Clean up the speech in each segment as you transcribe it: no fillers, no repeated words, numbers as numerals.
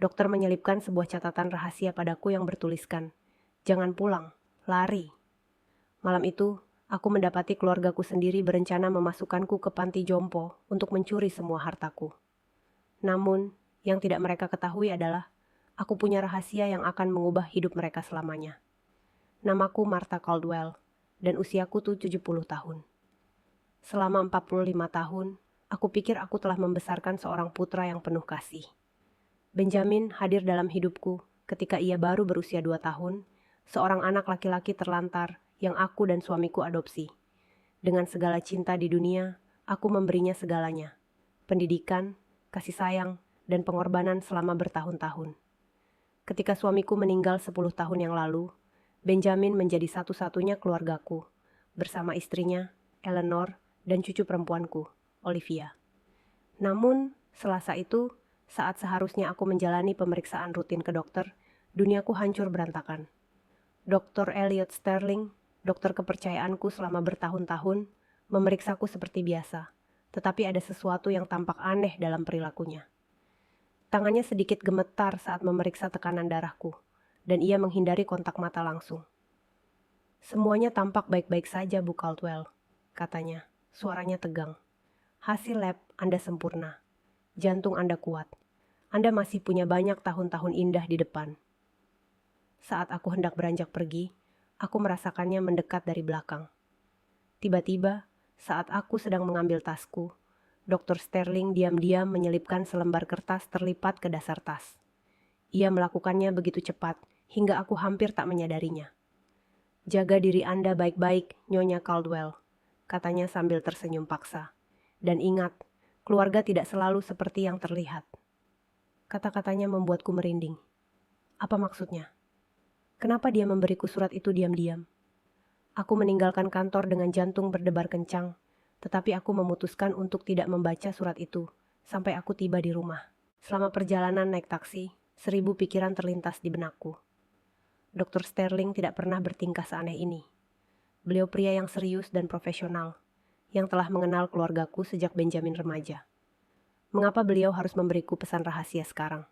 Dokter menyelipkan sebuah catatan rahasia padaku yang bertuliskan, "Jangan pulang, lari." Malam itu, aku mendapati keluargaku sendiri berencana memasukkanku ke panti jompo untuk mencuri semua hartaku. Namun, yang tidak mereka ketahui adalah, aku punya rahasia yang akan mengubah hidup mereka selamanya. Namaku Martha Caldwell, dan usiaku tuh 70 tahun. Selama 45 tahun, aku pikir aku telah membesarkan seorang putra yang penuh kasih. Benjamin hadir dalam hidupku ketika ia baru berusia 2 tahun, seorang anak laki-laki terlantar yang aku dan suamiku adopsi. Dengan segala cinta di dunia, aku memberinya segalanya. Pendidikan, kasih sayang, dan pengorbanan selama bertahun-tahun. Ketika suamiku meninggal 10 tahun yang lalu, Benjamin menjadi satu-satunya keluargaku, bersama istrinya, Eleanor, dan cucu perempuanku, Olivia. Namun, Selasa itu, saat seharusnya aku menjalani pemeriksaan rutin ke dokter, duniaku hancur berantakan. Dr. Elliot Sterling, dokter kepercayaanku selama bertahun-tahun, memeriksaku seperti biasa, tetapi ada sesuatu yang tampak aneh dalam perilakunya. Tangannya sedikit gemetar saat memeriksa tekanan darahku, dan ia menghindari kontak mata langsung. "Semuanya tampak baik-baik saja, Bu Caldwell," katanya. Suaranya tegang. "Hasil lab Anda sempurna. Jantung Anda kuat. Anda masih punya banyak tahun-tahun indah di depan." Saat aku hendak beranjak pergi, aku merasakannya mendekat dari belakang. Tiba-tiba, saat aku sedang mengambil tasku, Dr. Sterling diam-diam menyelipkan selembar kertas terlipat ke dasar tas. Ia melakukannya begitu cepat, hingga aku hampir tak menyadarinya. "Jaga diri Anda baik-baik, Nyonya Caldwell," katanya sambil tersenyum paksa. "Dan ingat, keluarga tidak selalu seperti yang terlihat." Kata-katanya membuatku merinding. Apa maksudnya? Kenapa dia memberiku surat itu diam-diam? Aku meninggalkan kantor dengan jantung berdebar kencang, tetapi aku memutuskan untuk tidak membaca surat itu sampai aku tiba di rumah. Selama perjalanan naik taksi, 1000 pikiran terlintas di benakku. Dr. Sterling tidak pernah bertingkah seaneh ini. Beliau pria yang serius dan profesional, yang telah mengenal keluargaku sejak Benjamin remaja. Mengapa beliau harus memberiku pesan rahasia sekarang?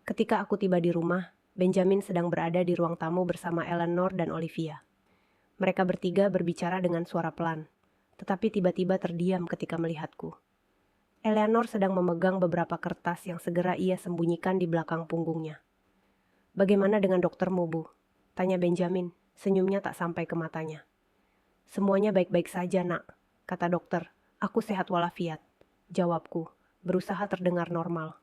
Ketika aku tiba di rumah, Benjamin sedang berada di ruang tamu bersama Eleanor dan Olivia. Mereka bertiga berbicara dengan suara pelan, tetapi tiba-tiba terdiam ketika melihatku. Eleanor sedang memegang beberapa kertas yang segera ia sembunyikan di belakang punggungnya. "Bagaimana dengan doktermu, Bu?" tanya Benjamin, senyumnya tak sampai ke matanya. "Semuanya baik-baik saja, Nak," kata dokter. "Aku sehat walafiat," jawabku, berusaha terdengar normal.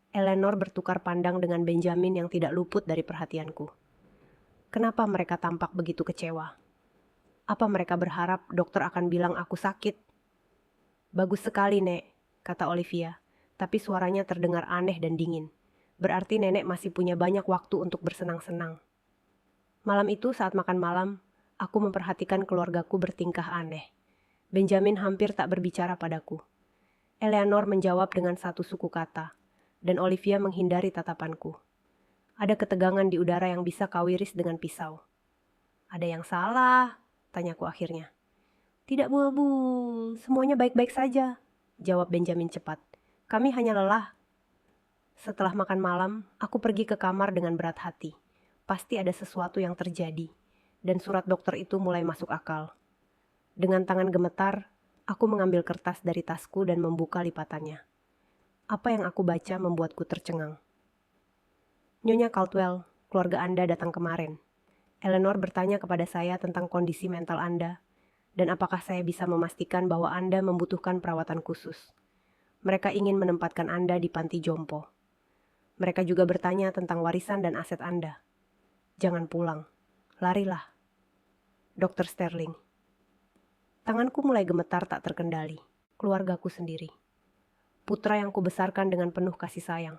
Eleanor bertukar pandang dengan Benjamin yang tidak luput dari perhatianku. Kenapa mereka tampak begitu kecewa? Apa mereka berharap dokter akan bilang aku sakit? "Bagus sekali, Nek," kata Olivia, tapi suaranya terdengar aneh dan dingin. Berarti nenek masih punya banyak waktu untuk bersenang-senang. Malam itu saat makan malam, aku memperhatikan keluargaku bertingkah aneh. Benjamin hampir tak berbicara padaku. Eleanor menjawab dengan satu suku kata, dan Olivia menghindari tatapanku. Ada ketegangan di udara yang bisa kau iris dengan pisau. "Ada yang salah?" tanyaku akhirnya. "Tidak, Bu, semuanya baik-baik saja," jawab Benjamin cepat. "Kami hanya lelah." Setelah makan malam, aku pergi ke kamar dengan berat hati. Pasti ada sesuatu yang terjadi, dan surat dokter itu mulai masuk akal. Dengan tangan gemetar, aku mengambil kertas dari tasku dan membuka lipatannya. Apa yang aku baca membuatku tercengang. "Nyonya Caldwell, keluarga Anda datang kemarin. Eleanor bertanya kepada saya tentang kondisi mental Anda, dan apakah saya bisa memastikan bahwa Anda membutuhkan perawatan khusus. Mereka ingin menempatkan Anda di panti jompo. Mereka juga bertanya tentang warisan dan aset Anda. Jangan pulang, larilah." Dr. Sterling. Tanganku mulai gemetar tak terkendali. Keluargaku sendiri. Putra yang kubesarkan dengan penuh kasih sayang.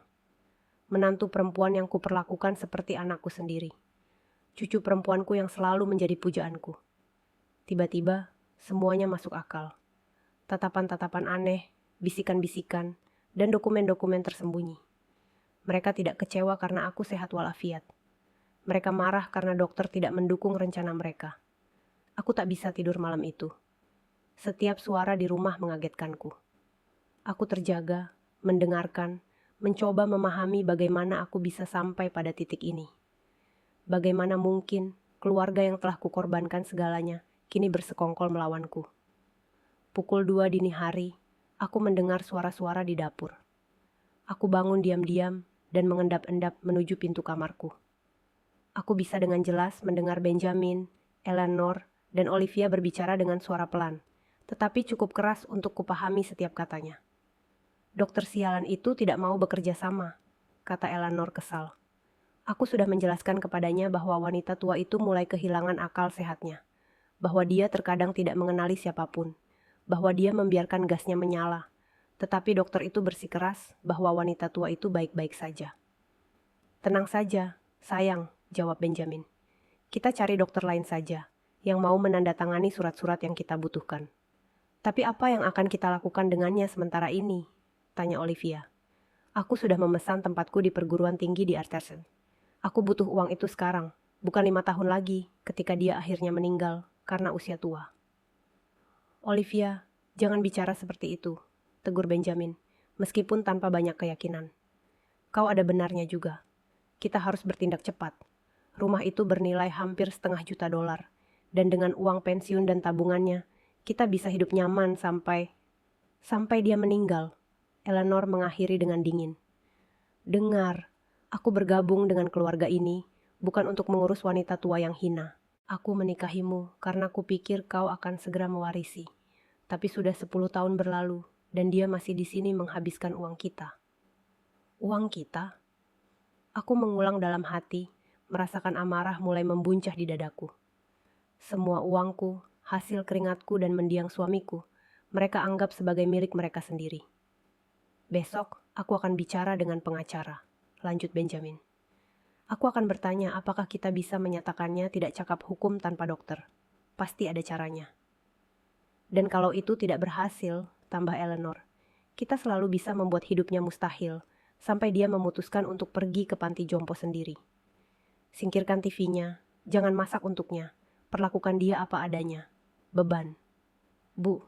Menantu perempuan yang kuperlakukan seperti anakku sendiri. Cucu perempuanku yang selalu menjadi pujaanku. Tiba-tiba, semuanya masuk akal. Tatapan-tatapan aneh, bisikan-bisikan, dan dokumen-dokumen tersembunyi. Mereka tidak kecewa karena aku sehat walafiat. Mereka marah karena dokter tidak mendukung rencana mereka. Aku tak bisa tidur malam itu. Setiap suara di rumah mengagetkanku. Aku terjaga, mendengarkan, mencoba memahami bagaimana aku bisa sampai pada titik ini. Bagaimana mungkin keluarga yang telah kukorbankan segalanya kini bersekongkol melawanku. Pukul 2 dini hari, aku mendengar suara-suara di dapur. Aku bangun diam-diam dan mengendap-endap menuju pintu kamarku. Aku bisa dengan jelas mendengar Benjamin, Eleanor, dan Olivia berbicara dengan suara pelan, tetapi cukup keras untuk kupahami setiap katanya. Dokter sialan itu tidak mau bekerja sama, kata Eleanor kesal. Aku sudah menjelaskan kepadanya bahwa wanita tua itu mulai kehilangan akal sehatnya, bahwa dia terkadang tidak mengenali siapapun, bahwa dia membiarkan gasnya menyala, tetapi dokter itu bersikeras bahwa wanita tua itu baik-baik saja. Tenang saja, sayang, jawab Benjamin. Kita cari dokter lain saja, yang mau menandatangani surat-surat yang kita butuhkan. Tapi apa yang akan kita lakukan dengannya sementara ini? Tanya Olivia. Aku sudah memesan tempatku di perguruan tinggi di Artesen. Aku butuh uang itu sekarang, bukan 5 tahun lagi ketika dia akhirnya meninggal karena usia tua. Olivia, jangan bicara seperti itu, tegur Benjamin, meskipun tanpa banyak keyakinan. Kau ada benarnya juga. Kita harus bertindak cepat. Rumah itu bernilai hampir $500.000, dan dengan uang pensiun dan tabungannya, kita bisa hidup nyaman sampai dia meninggal. Eleanor mengakhiri dengan dingin. Dengar, aku bergabung dengan keluarga ini bukan untuk mengurus wanita tua yang hina. Aku menikahimu karena kupikir kau akan segera mewarisi. Tapi sudah 10 tahun berlalu dan dia masih di sini menghabiskan uang kita. Uang kita? Aku mengulang dalam hati, merasakan amarah mulai membuncah di dadaku. Semua uangku, hasil keringatku dan mendiang suamiku, mereka anggap sebagai milik mereka sendiri. Besok, aku akan bicara dengan pengacara, lanjut Benjamin. Aku akan bertanya apakah kita bisa menyatakannya tidak cakap hukum tanpa dokter. Pasti ada caranya. Dan kalau itu tidak berhasil, tambah Eleanor, kita selalu bisa membuat hidupnya mustahil, sampai dia memutuskan untuk pergi ke panti jompo sendiri. Singkirkan TV-nya, jangan masak untuknya, perlakukan dia apa adanya. Beban. Bu,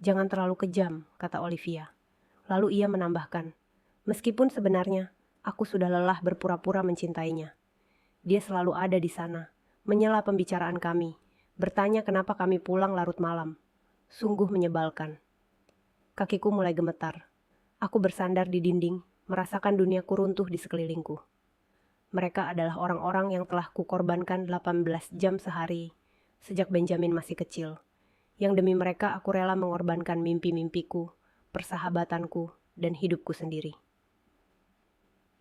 jangan terlalu kejam, kata Olivia. Lalu ia menambahkan, meskipun sebenarnya aku sudah lelah berpura-pura mencintainya. Dia selalu ada di sana, menyela pembicaraan kami, bertanya kenapa kami pulang larut malam. Sungguh menyebalkan. Kakiku mulai gemetar. Aku bersandar di dinding, merasakan duniaku runtuh di sekelilingku. Mereka adalah orang-orang yang telah kukorbankan 18 jam sehari sejak Benjamin masih kecil. Yang demi mereka aku rela mengorbankan mimpi-mimpiku, persahabatanku, dan hidupku sendiri.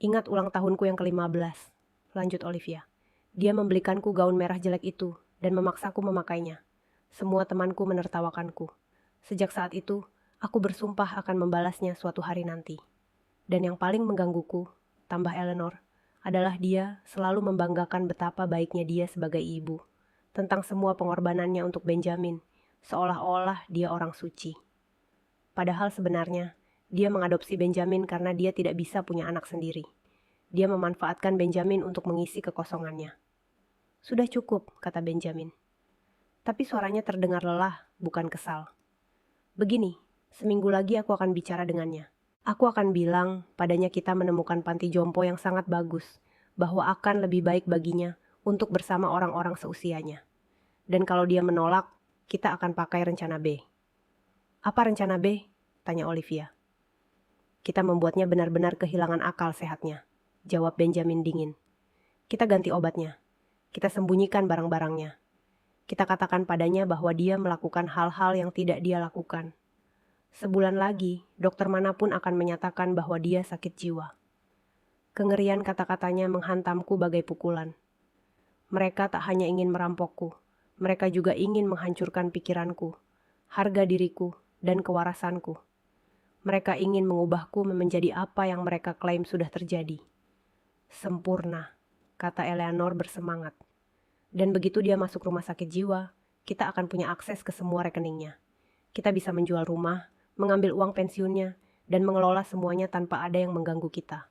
Ingat ulang tahunku yang ke-15, lanjut Olivia. Dia membelikanku gaun merah jelek itu dan memaksaku memakainya. Semua temanku menertawakanku. Sejak saat itu, aku bersumpah akan membalasnya suatu hari nanti. Dan yang paling menggangguku, tambah Eleanor, adalah dia selalu membanggakan betapa baiknya dia sebagai ibu. Tentang semua pengorbanannya untuk Benjamin, seolah-olah dia orang suci. Padahal sebenarnya, dia mengadopsi Benjamin karena dia tidak bisa punya anak sendiri. Dia memanfaatkan Benjamin untuk mengisi kekosongannya. Sudah cukup, kata Benjamin. Tapi suaranya terdengar lelah, bukan kesal. Begini, seminggu lagi aku akan bicara dengannya. Aku akan bilang padanya kita menemukan panti jompo yang sangat bagus, bahwa akan lebih baik baginya untuk bersama orang-orang seusianya. Dan kalau dia menolak, kita akan pakai rencana B. Apa rencana B? Tanya Olivia. Kita membuatnya benar-benar kehilangan akal sehatnya, jawab Benjamin dingin. Kita ganti obatnya. Kita sembunyikan barang-barangnya. Kita katakan padanya bahwa dia melakukan hal-hal yang tidak dia lakukan. Sebulan lagi, dokter manapun akan menyatakan bahwa dia sakit jiwa. Kengerian kata-katanya menghantamku bagai pukulan. Mereka tak hanya ingin merampokku, mereka juga ingin menghancurkan pikiranku, harga diriku, dan kewarasanku. Mereka ingin mengubahku menjadi apa yang mereka klaim sudah terjadi. Sempurna, kata Eleanor bersemangat. Dan begitu dia masuk rumah sakit jiwa, kita akan punya akses ke semua rekeningnya. Kita bisa menjual rumah, mengambil uang pensiunnya, dan mengelola semuanya tanpa ada yang mengganggu kita.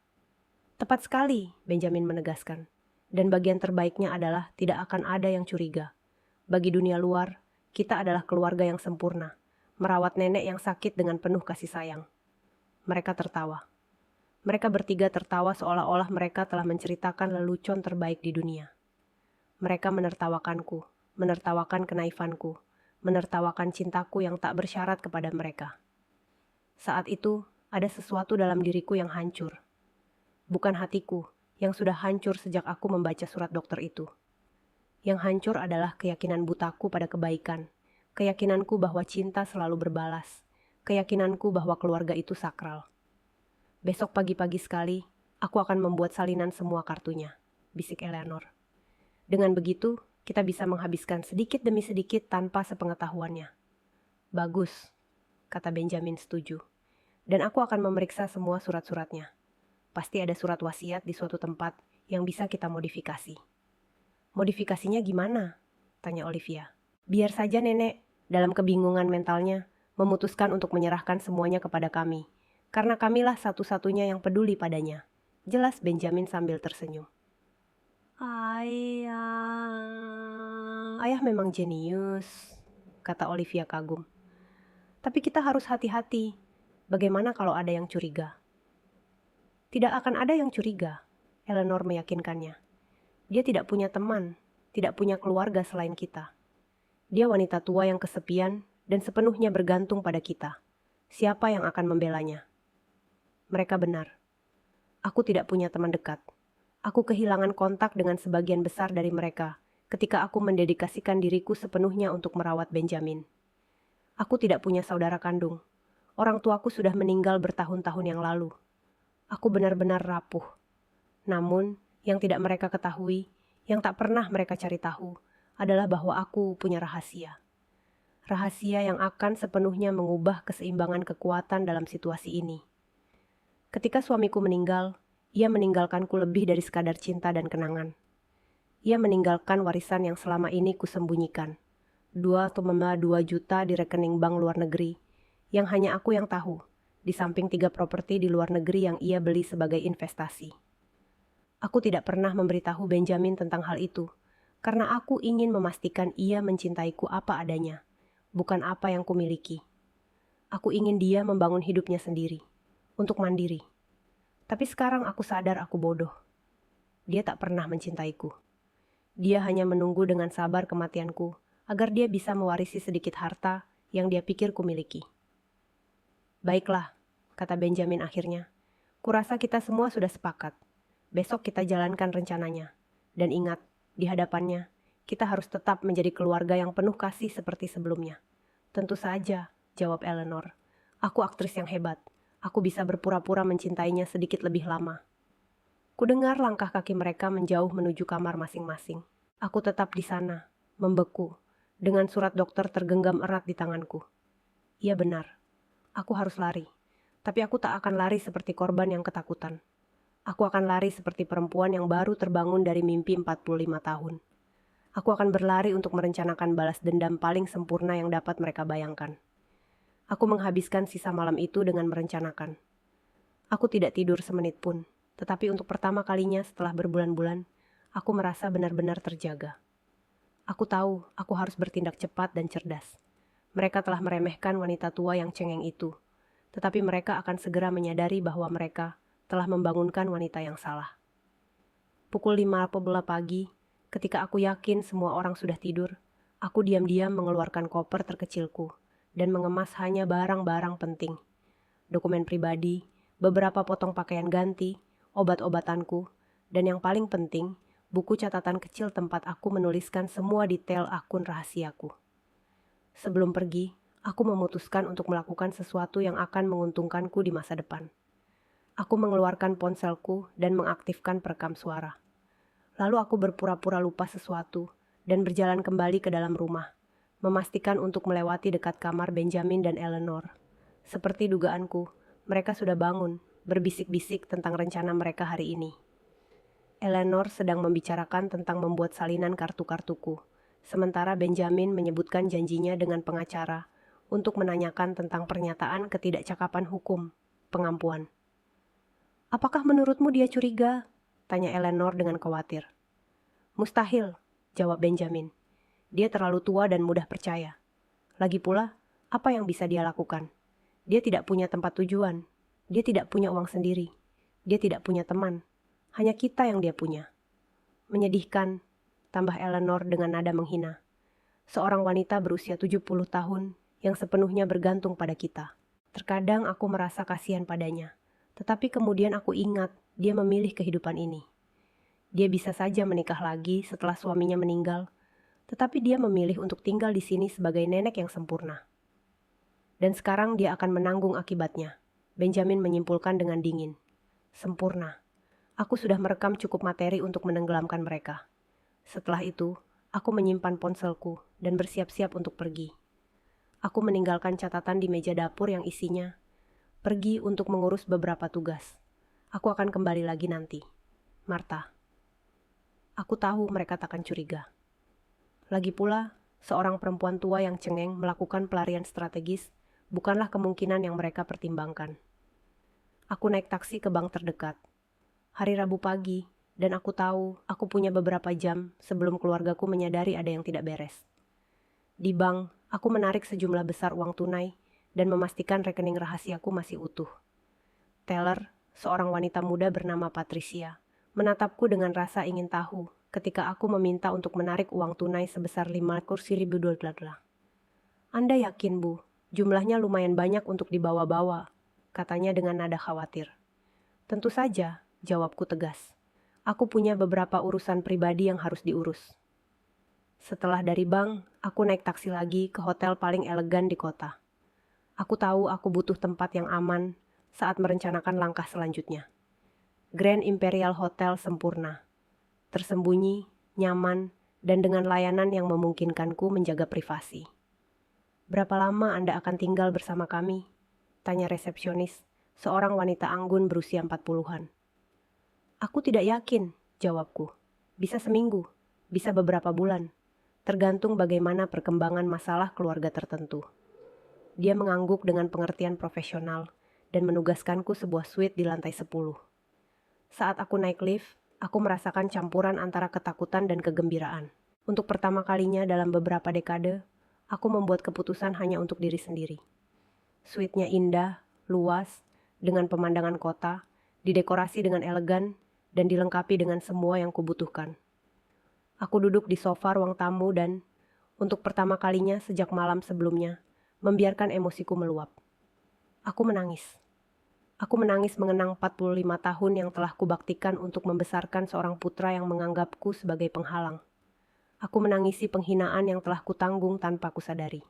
Tepat sekali, Benjamin menegaskan. Dan bagian terbaiknya adalah tidak akan ada yang curiga. Bagi dunia luar, kita adalah keluarga yang sempurna, merawat nenek yang sakit dengan penuh kasih sayang. Mereka tertawa. Mereka bertiga tertawa seolah-olah mereka telah menceritakan lelucon terbaik di dunia. Mereka menertawakanku, menertawakan kenaifanku, menertawakan cintaku yang tak bersyarat kepada mereka. Saat itu, ada sesuatu dalam diriku yang hancur. Bukan hatiku, yang sudah hancur sejak aku membaca surat dokter itu. Yang hancur adalah keyakinan butaku pada kebaikan, keyakinanku bahwa cinta selalu berbalas, keyakinanku bahwa keluarga itu sakral. Besok pagi-pagi sekali, aku akan membuat salinan semua kartunya, bisik Eleanor. Dengan begitu, kita bisa menghabiskan sedikit demi sedikit tanpa sepengetahuannya. Bagus, kata Benjamin setuju. Dan aku akan memeriksa semua surat-suratnya. Pasti ada surat wasiat di suatu tempat yang bisa kita modifikasi. Modifikasinya gimana? Tanya Olivia. Biar saja nenek, dalam kebingungan mentalnya, memutuskan untuk menyerahkan semuanya kepada kami. Karena kamilah satu-satunya yang peduli padanya. Jelas Benjamin sambil tersenyum. Ayah memang jenius, kata Olivia kagum. Tapi kita harus hati-hati. Bagaimana kalau ada yang curiga? Tidak akan ada yang curiga, Eleanor meyakinkannya. Dia tidak punya teman, tidak punya keluarga selain kita. Dia wanita tua yang kesepian dan sepenuhnya bergantung pada kita. Siapa yang akan membelanya? Mereka benar. Aku tidak punya teman dekat. Aku kehilangan kontak dengan sebagian besar dari mereka ketika aku mendedikasikan diriku sepenuhnya untuk merawat Benjamin. Aku tidak punya saudara kandung. Orang tuaku sudah meninggal bertahun-tahun yang lalu. Aku benar-benar rapuh. Namun, yang tidak mereka ketahui, yang tak pernah mereka cari tahu, adalah bahwa aku punya rahasia. Rahasia yang akan sepenuhnya mengubah keseimbangan kekuatan dalam situasi ini. Ketika suamiku meninggal, ia meninggalkanku lebih dari sekadar cinta dan kenangan. Ia meninggalkan warisan yang selama ini kusembunyikan. 2 juta di rekening bank luar negeri, yang hanya aku yang tahu, di samping 3 properti di luar negeri yang ia beli sebagai investasi. Aku tidak pernah memberitahu Benjamin tentang hal itu, karena aku ingin memastikan ia mencintaiku apa adanya, bukan apa yang kumiliki. Aku ingin dia membangun hidupnya sendiri, untuk mandiri. Tapi sekarang aku sadar aku bodoh. Dia tak pernah mencintaiku. Dia hanya menunggu dengan sabar kematianku, agar dia bisa mewarisi sedikit harta yang dia pikir kumiliki. Baiklah, kata Benjamin akhirnya. Kurasa kita semua sudah sepakat. Besok kita jalankan rencananya. Dan ingat, di hadapannya, kita harus tetap menjadi keluarga yang penuh kasih seperti sebelumnya. Tentu saja, jawab Eleanor. Aku aktris yang hebat. Aku bisa berpura-pura mencintainya sedikit lebih lama. Kudengar langkah kaki mereka menjauh menuju kamar masing-masing. Aku tetap di sana, membeku, dengan surat dokter tergenggam erat di tanganku. Iya benar, aku harus lari. Tapi aku tak akan lari seperti korban yang ketakutan. Aku akan lari seperti perempuan yang baru terbangun dari mimpi 45 tahun. Aku akan berlari untuk merencanakan balas dendam paling sempurna yang dapat mereka bayangkan. Aku menghabiskan sisa malam itu dengan merencanakan. Aku tidak tidur semenit pun, tetapi untuk pertama kalinya setelah berbulan-bulan, aku merasa benar-benar terjaga. Aku tahu aku harus bertindak cepat dan cerdas. Mereka telah meremehkan wanita tua yang cengeng itu, tetapi mereka akan segera menyadari bahwa mereka telah membangunkan wanita yang salah. Pukul 5 pagi, ketika aku yakin semua orang sudah tidur, aku diam-diam mengeluarkan koper terkecilku dan mengemas hanya barang-barang penting. Dokumen pribadi, beberapa potong pakaian ganti, obat-obatanku, dan yang paling penting, buku catatan kecil tempat aku menuliskan semua detail akun rahasiaku. Sebelum pergi, aku memutuskan untuk melakukan sesuatu yang akan menguntungkanku di masa depan. Aku mengeluarkan ponselku dan mengaktifkan perekam suara. Lalu aku berpura-pura lupa sesuatu dan berjalan kembali ke dalam rumah, memastikan untuk melewati dekat kamar Benjamin dan Eleanor. Seperti dugaanku, mereka sudah bangun, berbisik-bisik tentang rencana mereka hari ini. Eleanor sedang membicarakan tentang membuat salinan kartu-kartuku, sementara Benjamin menyebutkan janjinya dengan pengacara untuk menanyakan tentang pernyataan ketidakcakapan hukum, pengampuan. Apakah menurutmu dia curiga? Tanya Eleanor dengan khawatir. Mustahil, jawab Benjamin. Dia terlalu tua dan mudah percaya. Lagi pula, apa yang bisa dia lakukan? Dia tidak punya tempat tujuan. Dia tidak punya uang sendiri. Dia tidak punya teman. Hanya kita yang dia punya. Menyedihkan, tambah Eleanor dengan nada menghina. Seorang wanita berusia 70 tahun yang sepenuhnya bergantung pada kita. Terkadang aku merasa kasihan padanya. Tetapi kemudian aku ingat dia memilih kehidupan ini. Dia bisa saja menikah lagi setelah suaminya meninggal, tetapi dia memilih untuk tinggal di sini sebagai nenek yang sempurna. Dan sekarang dia akan menanggung akibatnya. Benjamin menyimpulkan dengan dingin. Sempurna. Aku sudah merekam cukup materi untuk menenggelamkan mereka. Setelah itu, aku menyimpan ponselku dan bersiap-siap untuk pergi. Aku meninggalkan catatan di meja dapur yang isinya, pergi untuk mengurus beberapa tugas. Aku akan kembali lagi nanti. Martha. Aku tahu mereka takkan curiga. Lagi pula, seorang perempuan tua yang cengeng melakukan pelarian strategis bukanlah kemungkinan yang mereka pertimbangkan. Aku naik taksi ke bank terdekat. Hari Rabu pagi, dan aku tahu aku punya beberapa jam sebelum keluargaku menyadari ada yang tidak beres. Di bank, aku menarik sejumlah besar uang tunai dan memastikan rekening rahasiaku masih utuh. Teller, seorang wanita muda bernama Patricia, menatapku dengan rasa ingin tahu ketika aku meminta untuk menarik uang tunai sebesar 5 kursi ribu dolar. Anda yakin, Bu? Jumlahnya lumayan banyak untuk dibawa-bawa, katanya dengan nada khawatir. Tentu saja, jawabku tegas. Aku punya beberapa urusan pribadi yang harus diurus. Setelah dari bank, aku naik taksi lagi ke hotel paling elegan di kota. Aku tahu aku butuh tempat yang aman saat merencanakan langkah selanjutnya. Grand Imperial Hotel sempurna. Tersembunyi, nyaman, dan dengan layanan yang memungkinkanku menjaga privasi. Berapa lama Anda akan tinggal bersama kami? Tanya resepsionis, seorang wanita anggun berusia 40-an. Aku tidak yakin, jawabku. Bisa seminggu, bisa beberapa bulan. Tergantung bagaimana perkembangan masalah keluarga tertentu. Dia mengangguk dengan pengertian profesional dan menugaskanku sebuah suite di lantai 10. Saat aku naik lift, aku merasakan campuran antara ketakutan dan kegembiraan. Untuk pertama kalinya dalam beberapa dekade, aku membuat keputusan hanya untuk diri sendiri. Suite-nya indah, luas, dengan pemandangan kota, didekorasi dengan elegan, dan dilengkapi dengan semua yang kubutuhkan. Aku duduk di sofa ruang tamu dan, untuk pertama kalinya sejak malam sebelumnya, membiarkan emosiku meluap. Aku menangis. Aku menangis mengenang 45 tahun yang telah kubaktikan untuk membesarkan seorang putra yang menganggapku sebagai penghalang. Aku menangisi penghinaan yang telah kutanggung tanpa kusadari.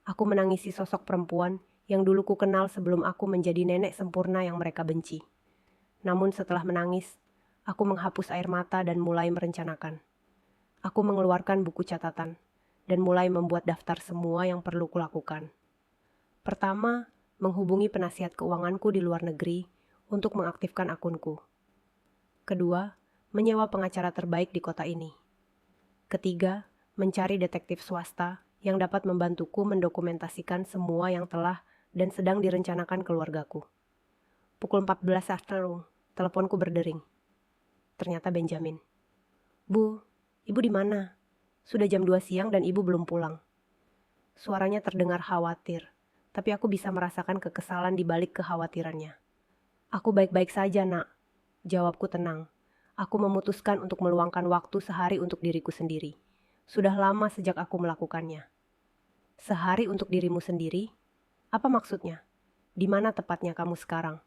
Aku menangisi sosok perempuan yang dulu kukenal sebelum aku menjadi nenek sempurna yang mereka benci. Namun setelah menangis, aku menghapus air mata dan mulai merencanakan. Aku mengeluarkan buku catatan dan mulai membuat daftar semua yang perlu kulakukan. Pertama, menghubungi penasihat keuanganku di luar negeri untuk mengaktifkan akunku. Kedua, menyewa pengacara terbaik di kota ini. Ketiga, mencari detektif swasta yang dapat membantuku mendokumentasikan semua yang telah dan sedang direncanakan keluargaku. Pukul 14 afternoon, teleponku berdering. Ternyata Benjamin. Bu, ibu di mana? Sudah jam 2 siang dan ibu belum pulang. Suaranya terdengar khawatir, tapi aku bisa merasakan kekesalan di balik kekhawatirannya. Aku baik-baik saja, Nak. Jawabku tenang. Aku memutuskan untuk meluangkan waktu sehari untuk diriku sendiri. Sudah lama sejak aku melakukannya. Sehari untuk dirimu sendiri? Apa maksudnya? Di mana tepatnya kamu sekarang?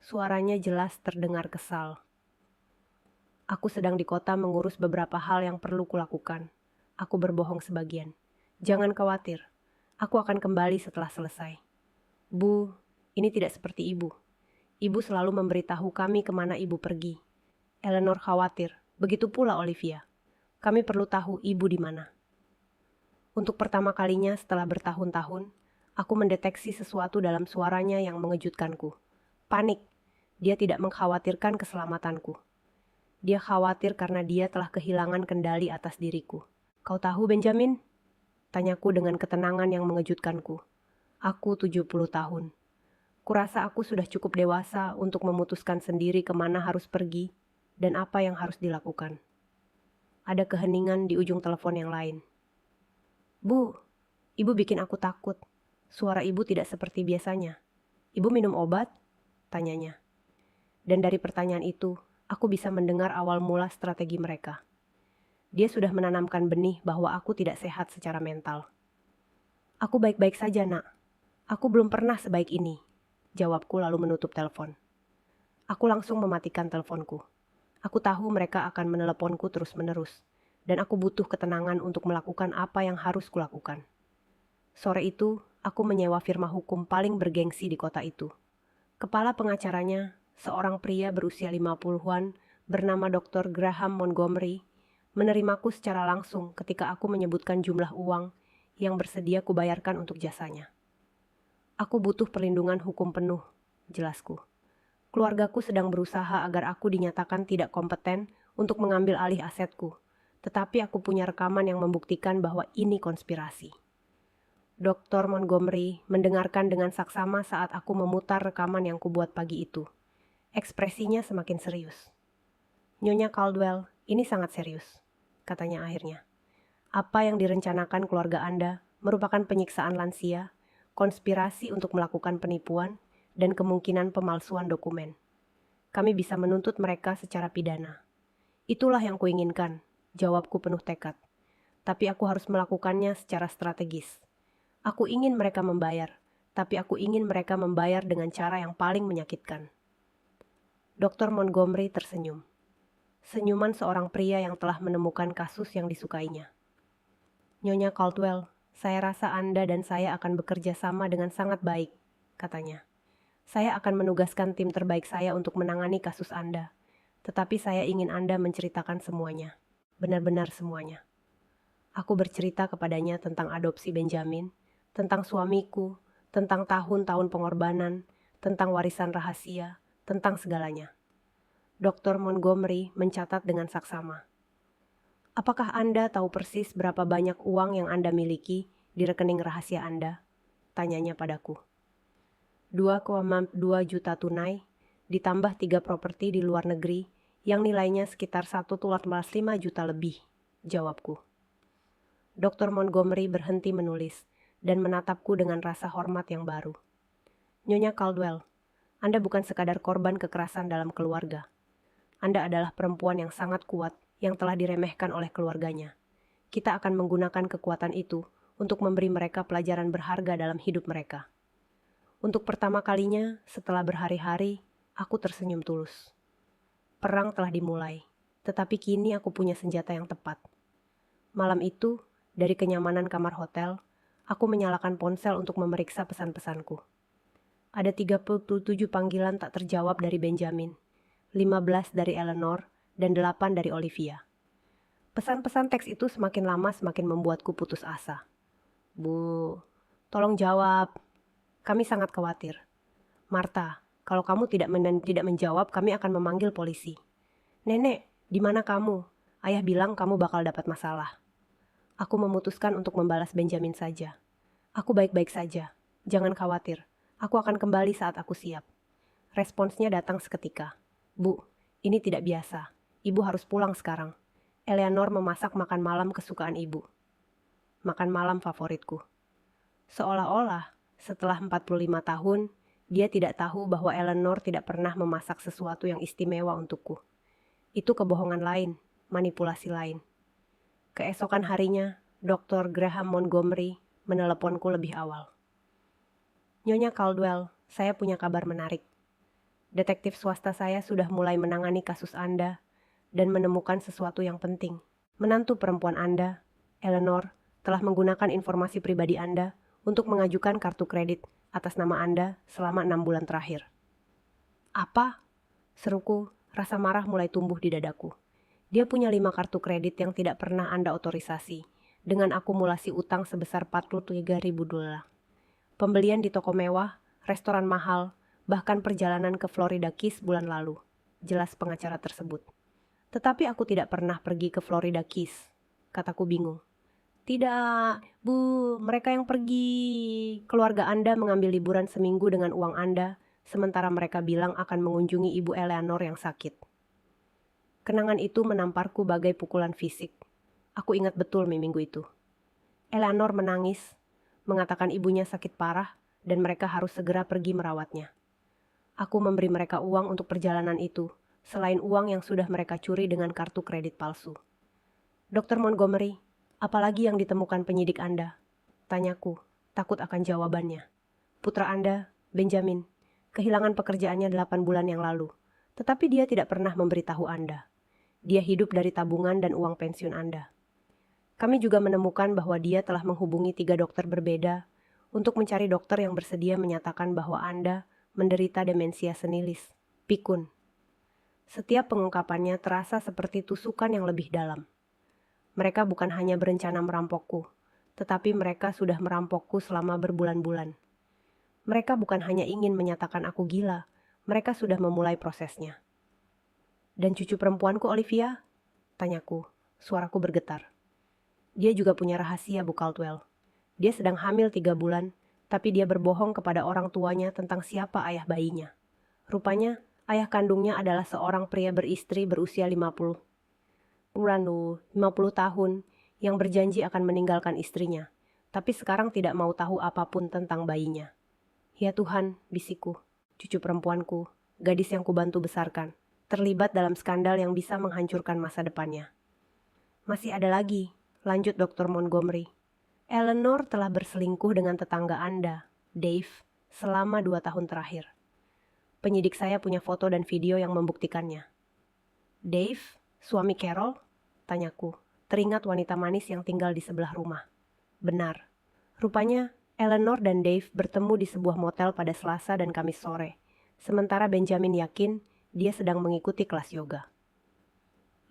Suaranya jelas terdengar kesal. Aku sedang di kota mengurus beberapa hal yang perlu kulakukan. Aku berbohong sebagian. Jangan khawatir. Aku akan kembali setelah selesai. Bu, ini tidak seperti ibu. Ibu selalu memberitahu kami kemana ibu pergi. Eleanor khawatir, begitu pula Olivia. Kami perlu tahu ibu di mana. Untuk pertama kalinya setelah bertahun-tahun, aku mendeteksi sesuatu dalam suaranya yang mengejutkanku. Panik. Dia tidak mengkhawatirkan keselamatanku. Dia khawatir karena dia telah kehilangan kendali atas diriku. Kau tahu, Benjamin? Tanyaku dengan ketenangan yang mengejutkanku. Aku 70 tahun. Kurasa aku sudah cukup dewasa untuk memutuskan sendiri kemana harus pergi dan apa yang harus dilakukan. Ada keheningan di ujung telepon yang lain. Bu, ibu bikin aku takut. Suara ibu tidak seperti biasanya. Ibu minum obat? Tanyanya. Dan dari pertanyaan itu, aku bisa mendengar awal mula strategi mereka. Dia sudah menanamkan benih bahwa aku tidak sehat secara mental. Aku baik-baik saja, Nak. Aku belum pernah sebaik ini, jawabku lalu menutup telepon. Aku langsung mematikan teleponku. Aku tahu mereka akan meneleponku terus-menerus, dan aku butuh ketenangan untuk melakukan apa yang harus kulakukan. Sore itu, aku menyewa firma hukum paling bergengsi di kota itu. Kepala pengacaranya, seorang pria berusia 50-an bernama Dr. Graham Montgomery, menerimaku secara langsung ketika aku menyebutkan jumlah uang yang bersedia kubayarkan untuk jasanya. Aku butuh perlindungan hukum penuh, jelasku. Keluargaku sedang berusaha agar aku dinyatakan tidak kompeten untuk mengambil alih asetku, tetapi aku punya rekaman yang membuktikan bahwa ini konspirasi. Dr. Montgomery mendengarkan dengan saksama saat aku memutar rekaman yang kubuat pagi itu. Ekspresinya semakin serius. Nyonya Caldwell, ini sangat serius, katanya akhirnya. Apa yang direncanakan keluarga Anda merupakan penyiksaan lansia, konspirasi untuk melakukan penipuan, dan kemungkinan pemalsuan dokumen. Kami bisa menuntut mereka secara pidana. Itulah yang kuinginkan, jawabku penuh tekad. Tapi aku harus melakukannya secara strategis. Aku ingin mereka membayar, tapi aku ingin mereka membayar dengan cara yang paling menyakitkan. Dr. Montgomery tersenyum. Senyuman seorang pria yang telah menemukan kasus yang disukainya. Nyonya Caldwell, saya rasa Anda dan saya akan bekerja sama dengan sangat baik, katanya. Saya akan menugaskan tim terbaik saya untuk menangani kasus Anda. Tetapi saya ingin Anda menceritakan semuanya. Benar-benar semuanya. Aku bercerita kepadanya tentang adopsi Benjamin, tentang suamiku, tentang tahun-tahun pengorbanan, tentang warisan rahasia, tentang segalanya. Dr. Montgomery mencatat dengan saksama. Apakah Anda tahu persis berapa banyak uang yang Anda miliki di rekening rahasia Anda? Tanyanya padaku. 2,2 juta tunai, ditambah 3 properti di luar negeri yang nilainya sekitar 1,5 juta lebih, jawabku. Dr. Montgomery berhenti menulis dan menatapku dengan rasa hormat yang baru. Nyonya Caldwell, Anda bukan sekadar korban kekerasan dalam keluarga. Anda adalah perempuan yang sangat kuat yang telah diremehkan oleh keluarganya. Kita akan menggunakan kekuatan itu untuk memberi mereka pelajaran berharga dalam hidup mereka. Untuk pertama kalinya, setelah berhari-hari, aku tersenyum tulus. Perang telah dimulai, tetapi kini aku punya senjata yang tepat. Malam itu, dari kenyamanan kamar hotel, aku menyalakan ponsel untuk memeriksa pesan-pesanku. Ada 37 panggilan tak terjawab dari Benjamin, 15 dari Eleanor, dan 8 dari Olivia. Pesan-pesan teks itu semakin lama semakin membuatku putus asa. Bu, tolong jawab. Kami sangat khawatir. Martha, kalau kamu tidak menjawab, kami akan memanggil polisi. Nenek, di mana kamu? Ayah bilang kamu bakal dapat masalah. Aku memutuskan untuk membalas Benjamin saja. Aku baik-baik saja. Jangan khawatir. Aku akan kembali saat aku siap. Responsnya datang seketika. Bu, ini tidak biasa. Ibu harus pulang sekarang. Eleanor memasak makan malam kesukaan ibu. Makan malam favoritku. Seolah-olah, setelah 45 tahun, dia tidak tahu bahwa Eleanor tidak pernah memasak sesuatu yang istimewa untukku. Itu kebohongan lain, manipulasi lain. Keesokan harinya, Dr. Graham Montgomery meneleponku lebih awal. Nyonya Caldwell, saya punya kabar menarik. Detektif swasta saya sudah mulai menangani kasus Anda dan menemukan sesuatu yang penting. Menantu perempuan Anda, Eleanor, telah menggunakan informasi pribadi Anda untuk mengajukan kartu kredit atas nama Anda selama 6 bulan terakhir. Apa? Seruku, rasa marah mulai tumbuh di dadaku. Dia punya 5 kartu kredit yang tidak pernah Anda otorisasi, dengan akumulasi utang sebesar $43.000. Pembelian di toko mewah, restoran mahal, bahkan perjalanan ke Florida Keys bulan lalu, jelas pengacara tersebut. Tetapi aku tidak pernah pergi ke Florida Keys, kataku bingung. Tidak, Bu, mereka yang pergi. Keluarga Anda mengambil liburan seminggu dengan uang Anda, sementara mereka bilang akan mengunjungi Ibu Eleanor yang sakit. Kenangan itu menamparku bagai pukulan fisik. Aku ingat betul minggu itu. Eleanor menangis, mengatakan ibunya sakit parah dan mereka harus segera pergi merawatnya. Aku memberi mereka uang untuk perjalanan itu, selain uang yang sudah mereka curi dengan kartu kredit palsu. Dr. Montgomery, apalagi yang ditemukan penyidik Anda? Tanyaku, takut akan jawabannya. Putra Anda, Benjamin, kehilangan pekerjaannya 8 bulan yang lalu, tetapi dia tidak pernah memberitahu Anda. Dia hidup dari tabungan dan uang pensiun Anda. Kami juga menemukan bahwa dia telah menghubungi 3 dokter berbeda untuk mencari dokter yang bersedia menyatakan bahwa Anda menderita demensia senilis, pikun. Setiap pengungkapannya terasa seperti tusukan yang lebih dalam. Mereka bukan hanya berencana merampokku, tetapi mereka sudah merampokku selama berbulan-bulan. Mereka bukan hanya ingin menyatakan aku gila, mereka sudah memulai prosesnya. Dan cucu perempuanku Olivia? Tanyaku, suaraku bergetar. Dia juga punya rahasia, Bu Caldwell. Dia sedang hamil 3 bulan, tapi dia berbohong kepada orang tuanya tentang siapa ayah bayinya. Rupanya, ayah kandungnya adalah seorang pria beristri berusia 50 tahun yang berjanji akan meninggalkan istrinya, tapi sekarang tidak mau tahu apapun tentang bayinya. Ya Tuhan, bisikku, cucu perempuanku, gadis yang kubantu besarkan, terlibat dalam skandal yang bisa menghancurkan masa depannya. Masih ada lagi, lanjut Dr. Montgomery. Eleanor telah berselingkuh dengan tetangga Anda, Dave, selama 2 tahun terakhir. Penyidik saya punya foto dan video yang membuktikannya. Dave, suami Carol? Tanyaku, teringat wanita manis yang tinggal di sebelah rumah. Benar. Rupanya, Eleanor dan Dave bertemu di sebuah motel pada Selasa dan Kamis sore, sementara Benjamin yakin dia sedang mengikuti kelas yoga.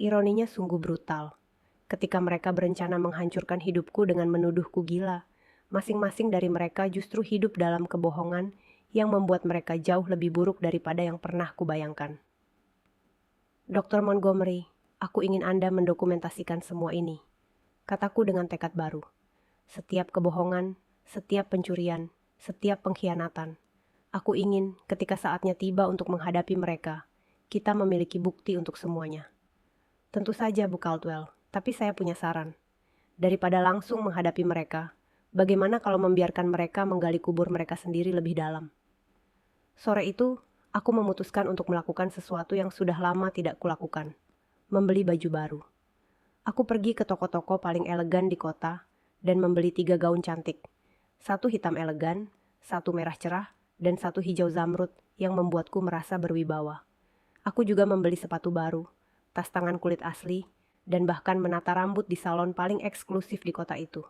Ironinya sungguh brutal. Ketika mereka berencana menghancurkan hidupku dengan menuduhku gila, masing-masing dari mereka justru hidup dalam kebohongan yang membuat mereka jauh lebih buruk daripada yang pernah kubayangkan. Dr. Montgomery, aku ingin Anda mendokumentasikan semua ini, kataku dengan tekad baru. Setiap kebohongan, setiap pencurian, setiap pengkhianatan. Aku ingin ketika saatnya tiba untuk menghadapi mereka, kita memiliki bukti untuk semuanya. Tentu saja, Bu Caldwell. Tapi saya punya saran. Daripada langsung menghadapi mereka, bagaimana kalau membiarkan mereka menggali kubur mereka sendiri lebih dalam? Sore itu, aku memutuskan untuk melakukan sesuatu yang sudah lama tidak kulakukan. Membeli baju baru. Aku pergi ke toko-toko paling elegan di kota dan membeli 3 gaun cantik. 1 hitam elegan, 1 merah cerah, dan 1 hijau zamrud yang membuatku merasa berwibawa. Aku juga membeli sepatu baru, tas tangan kulit asli, dan bahkan menata rambut di salon paling eksklusif di kota itu.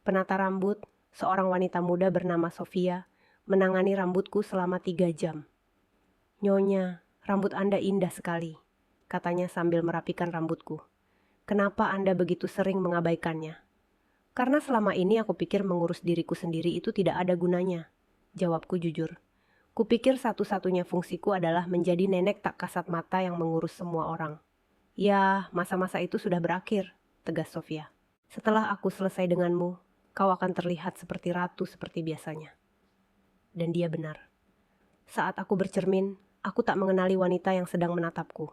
Penata rambut, seorang wanita muda bernama Sofia, menangani rambutku selama 3 jam. Nyonya, rambut Anda indah sekali, katanya sambil merapikan rambutku. Kenapa Anda begitu sering mengabaikannya? Karena selama ini aku pikir mengurus diriku sendiri itu tidak ada gunanya, jawabku jujur. Kupikir satu-satunya fungsiku adalah menjadi nenek tak kasat mata yang mengurus semua orang. Ya, masa-masa itu sudah berakhir, tegas Sofia. Setelah aku selesai denganmu, kau akan terlihat seperti ratu seperti biasanya. Dan dia benar. Saat aku bercermin, aku tak mengenali wanita yang sedang menatapku.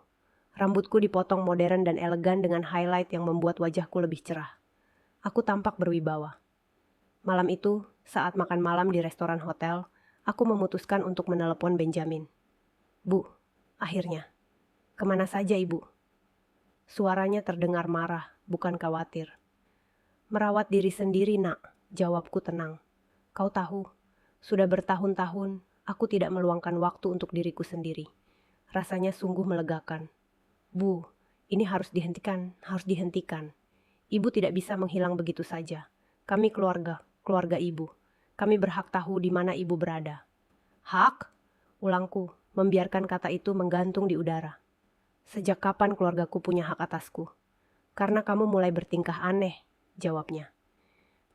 Rambutku dipotong modern dan elegan dengan highlight yang membuat wajahku lebih cerah. Aku tampak berwibawa. Malam itu, saat makan malam di restoran hotel, aku memutuskan untuk menelepon Benjamin. Bu, akhirnya. Kemana saja, Ibu? Suaranya terdengar marah, bukan khawatir. Merawat diri sendiri, Nak, jawabku tenang. Kau tahu, sudah bertahun-tahun aku tidak meluangkan waktu untuk diriku sendiri. Rasanya sungguh melegakan. Bu, ini harus dihentikan, harus dihentikan. Ibu tidak bisa menghilang begitu saja. Kami keluarga Ibu. Kami berhak tahu di mana Ibu berada. Hak? Ulangku, membiarkan kata itu menggantung di udara. Sejak kapan keluargaku punya hak atasku? Karena kamu mulai bertingkah aneh, jawabnya.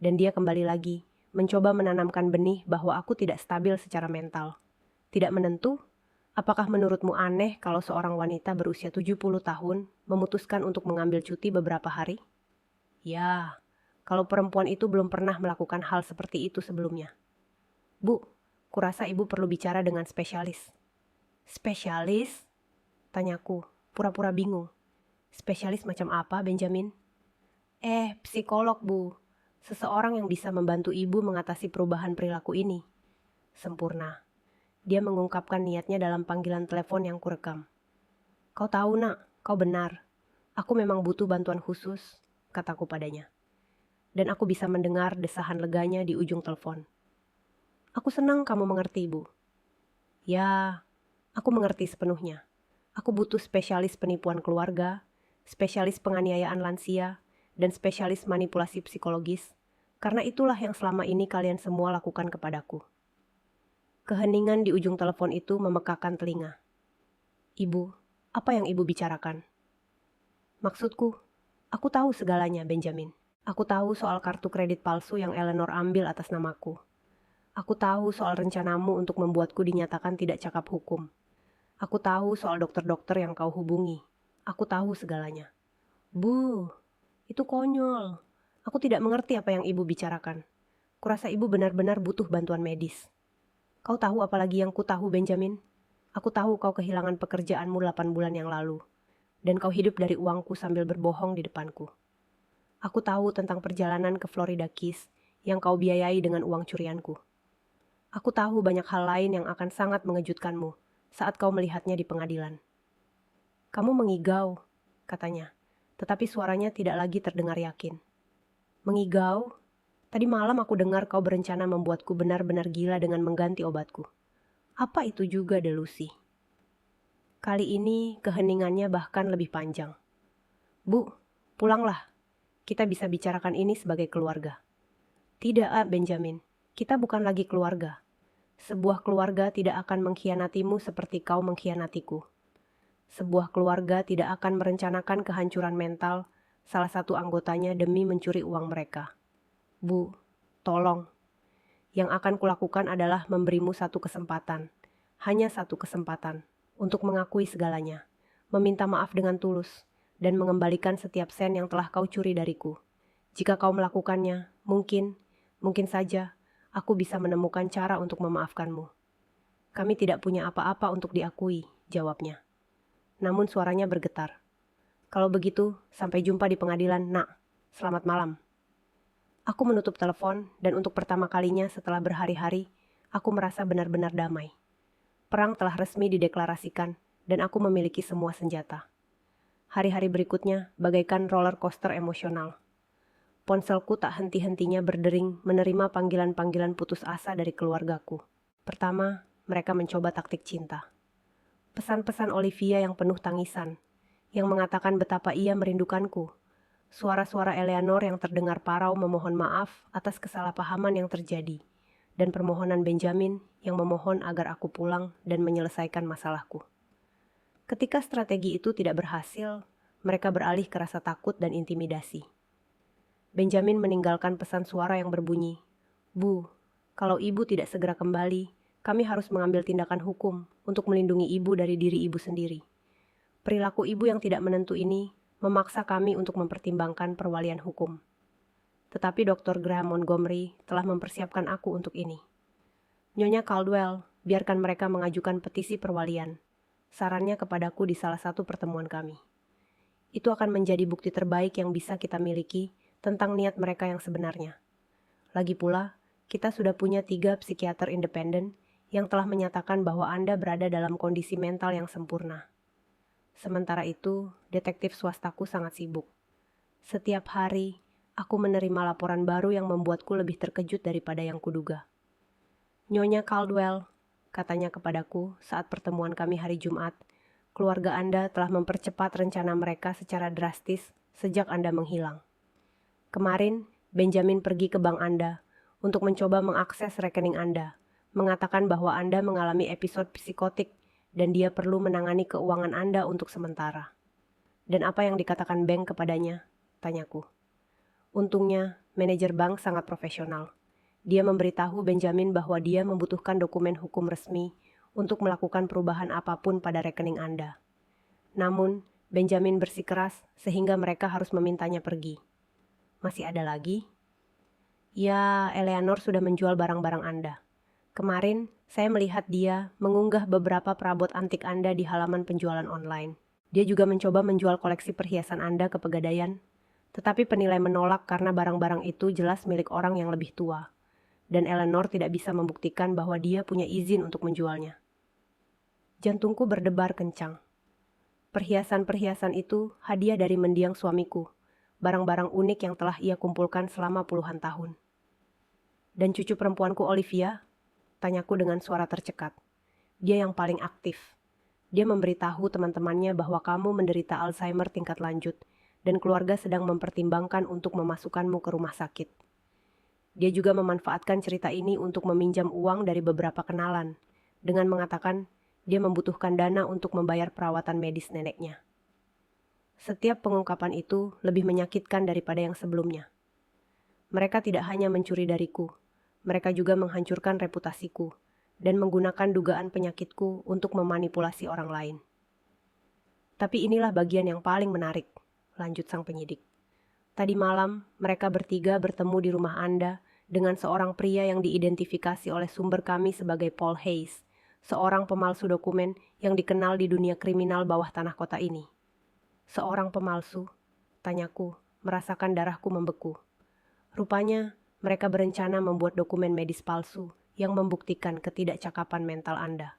Dan dia kembali lagi, mencoba menanamkan benih bahwa aku tidak stabil secara mental. Tidak menentu? Apakah menurutmu aneh kalau seorang wanita berusia 70 tahun memutuskan untuk mengambil cuti beberapa hari? Ya, kalau perempuan itu belum pernah melakukan hal seperti itu sebelumnya. Bu, kurasa Ibu perlu bicara dengan spesialis. Spesialis? Tanyaku, pura-pura bingung. Spesialis macam apa, Benjamin? Psikolog, Bu. Seseorang yang bisa membantu Ibu mengatasi perubahan perilaku ini. Sempurna. Dia mengungkapkan niatnya dalam panggilan telepon yang kurekam. Kau tahu nak, kau benar. Aku memang butuh bantuan khusus, kataku padanya. Dan aku bisa mendengar desahan leganya di ujung telepon. Aku senang kamu mengerti, Bu. Ya, aku mengerti sepenuhnya. Aku butuh spesialis penipuan keluarga, spesialis penganiayaan lansia, dan spesialis manipulasi psikologis, karena itulah yang selama ini kalian semua lakukan kepadaku. Keheningan di ujung telepon itu memekakan telinga. Ibu, apa yang ibu bicarakan? Maksudku, aku tahu segalanya, Benjamin. Aku tahu soal kartu kredit palsu yang Eleanor ambil atas namaku. Aku tahu soal rencanamu untuk membuatku dinyatakan tidak cakap hukum. Aku tahu soal dokter-dokter yang kau hubungi. Aku tahu segalanya. Bu, itu konyol. Aku tidak mengerti apa yang ibu bicarakan. Kurasa ibu benar-benar butuh bantuan medis. Kau tahu apalagi yang ku tahu, Benjamin? Aku tahu kau kehilangan pekerjaanmu 8 bulan yang lalu. Dan kau hidup dari uangku sambil berbohong di depanku. Aku tahu tentang perjalanan ke Florida Keys yang kau biayai dengan uang curianku. Aku tahu banyak hal lain yang akan sangat mengejutkanmu saat kau melihatnya di pengadilan. Kamu mengigau, katanya, tetapi suaranya tidak lagi terdengar yakin. Mengigau? Tadi malam aku dengar kau berencana membuatku benar-benar gila dengan mengganti obatku. Apa itu juga delusi? Kali ini keheningannya bahkan lebih panjang. Bu, pulanglah. Kita bisa bicarakan ini sebagai keluarga. Tidak, Benjamin. Kita bukan lagi keluarga. Sebuah keluarga tidak akan mengkhianatimu seperti kau mengkhianatiku. Sebuah keluarga tidak akan merencanakan kehancuran mental salah satu anggotanya demi mencuri uang mereka. Bu, tolong. Yang akan kulakukan adalah memberimu satu kesempatan. Hanya satu kesempatan. Untuk mengakui segalanya. Meminta maaf dengan tulus. Dan mengembalikan setiap sen yang telah kau curi dariku. Jika kau melakukannya, mungkin saja, aku bisa menemukan cara untuk memaafkanmu. Kami tidak punya apa-apa untuk diakui, jawabnya. Namun suaranya bergetar. Kalau begitu, sampai jumpa di pengadilan, nak. Selamat malam. Aku menutup telepon, dan untuk pertama kalinya setelah berhari-hari, aku merasa benar-benar damai. Perang telah resmi dideklarasikan, dan aku memiliki semua senjata. Hari-hari berikutnya bagaikan roller coaster emosional. Ponselku tak henti-hentinya berdering menerima panggilan-panggilan putus asa dari keluargaku. Pertama, mereka mencoba taktik cinta. Pesan-pesan Olivia yang penuh tangisan, yang mengatakan betapa ia merindukanku. Suara-suara Eleanor yang terdengar parau memohon maaf atas kesalahpahaman yang terjadi. Dan permohonan Benjamin yang memohon agar aku pulang dan menyelesaikan masalahku. Ketika strategi itu tidak berhasil, mereka beralih ke rasa takut dan intimidasi. Benjamin meninggalkan pesan suara yang berbunyi, Bu, kalau ibu tidak segera kembali, kami harus mengambil tindakan hukum untuk melindungi ibu dari diri ibu sendiri. Perilaku ibu yang tidak menentu ini memaksa kami untuk mempertimbangkan perwalian hukum. Tetapi Dr. Graham Montgomery telah mempersiapkan aku untuk ini. Nyonya Caldwell, biarkan mereka mengajukan petisi perwalian. Sarannya kepadaku di salah satu pertemuan kami. Itu akan menjadi bukti terbaik yang bisa kita miliki tentang niat mereka yang sebenarnya. Lagi pula, kita sudah punya 3 psikiater independen yang telah menyatakan bahwa Anda berada dalam kondisi mental yang sempurna. Sementara itu, detektif swastaku sangat sibuk. Setiap hari, aku menerima laporan baru yang membuatku lebih terkejut daripada yang kuduga. Nyonya Caldwell, katanya kepadaku saat pertemuan kami hari Jumat, keluarga Anda telah mempercepat rencana mereka secara drastis sejak Anda menghilang. Kemarin, Benjamin pergi ke bank Anda untuk mencoba mengakses rekening Anda, mengatakan bahwa Anda mengalami episode psikotik dan dia perlu menangani keuangan Anda untuk sementara. Dan apa yang dikatakan bank kepadanya? Tanyaku. Untungnya, manajer bank sangat profesional. Dia memberitahu Benjamin bahwa dia membutuhkan dokumen hukum resmi untuk melakukan perubahan apapun pada rekening Anda. Namun, Benjamin bersikeras sehingga mereka harus memintanya pergi. Masih ada lagi? Ya, Eleanor sudah menjual barang-barang Anda. Kemarin, saya melihat dia mengunggah beberapa perabot antik Anda di halaman penjualan online. Dia juga mencoba menjual koleksi perhiasan Anda ke Pegadaian, tetapi penilai menolak karena barang-barang itu jelas milik orang yang lebih tua. dan Eleanor tidak bisa membuktikan bahwa dia punya izin untuk menjualnya. Jantungku berdebar kencang. Perhiasan-perhiasan itu hadiah dari mendiang suamiku, barang-barang unik yang telah ia kumpulkan selama puluhan tahun. Dan cucu perempuanku Olivia? Tanyaku dengan suara tercekat. Dia yang paling aktif. Dia memberitahu teman-temannya bahwa kamu menderita Alzheimer tingkat lanjut dan keluarga sedang mempertimbangkan untuk memasukkanmu ke rumah sakit. Dia juga memanfaatkan cerita ini untuk meminjam uang dari beberapa kenalan, dengan mengatakan dia membutuhkan dana untuk membayar perawatan medis neneknya. Setiap pengungkapan itu lebih menyakitkan daripada yang sebelumnya. Mereka tidak hanya mencuri dariku, mereka juga menghancurkan reputasiku dan menggunakan dugaan penyakitku untuk memanipulasi orang lain. Tapi inilah bagian yang paling menarik, lanjut sang penyidik. Tadi malam, mereka bertiga bertemu di rumah Anda dengan seorang pria yang diidentifikasi oleh sumber kami sebagai Paul Hayes, seorang pemalsu dokumen yang dikenal di dunia kriminal bawah tanah kota ini. Seorang pemalsu? Tanyaku, merasakan darahku membeku. Rupanya, mereka berencana membuat dokumen medis palsu yang membuktikan ketidakcakapan mental Anda.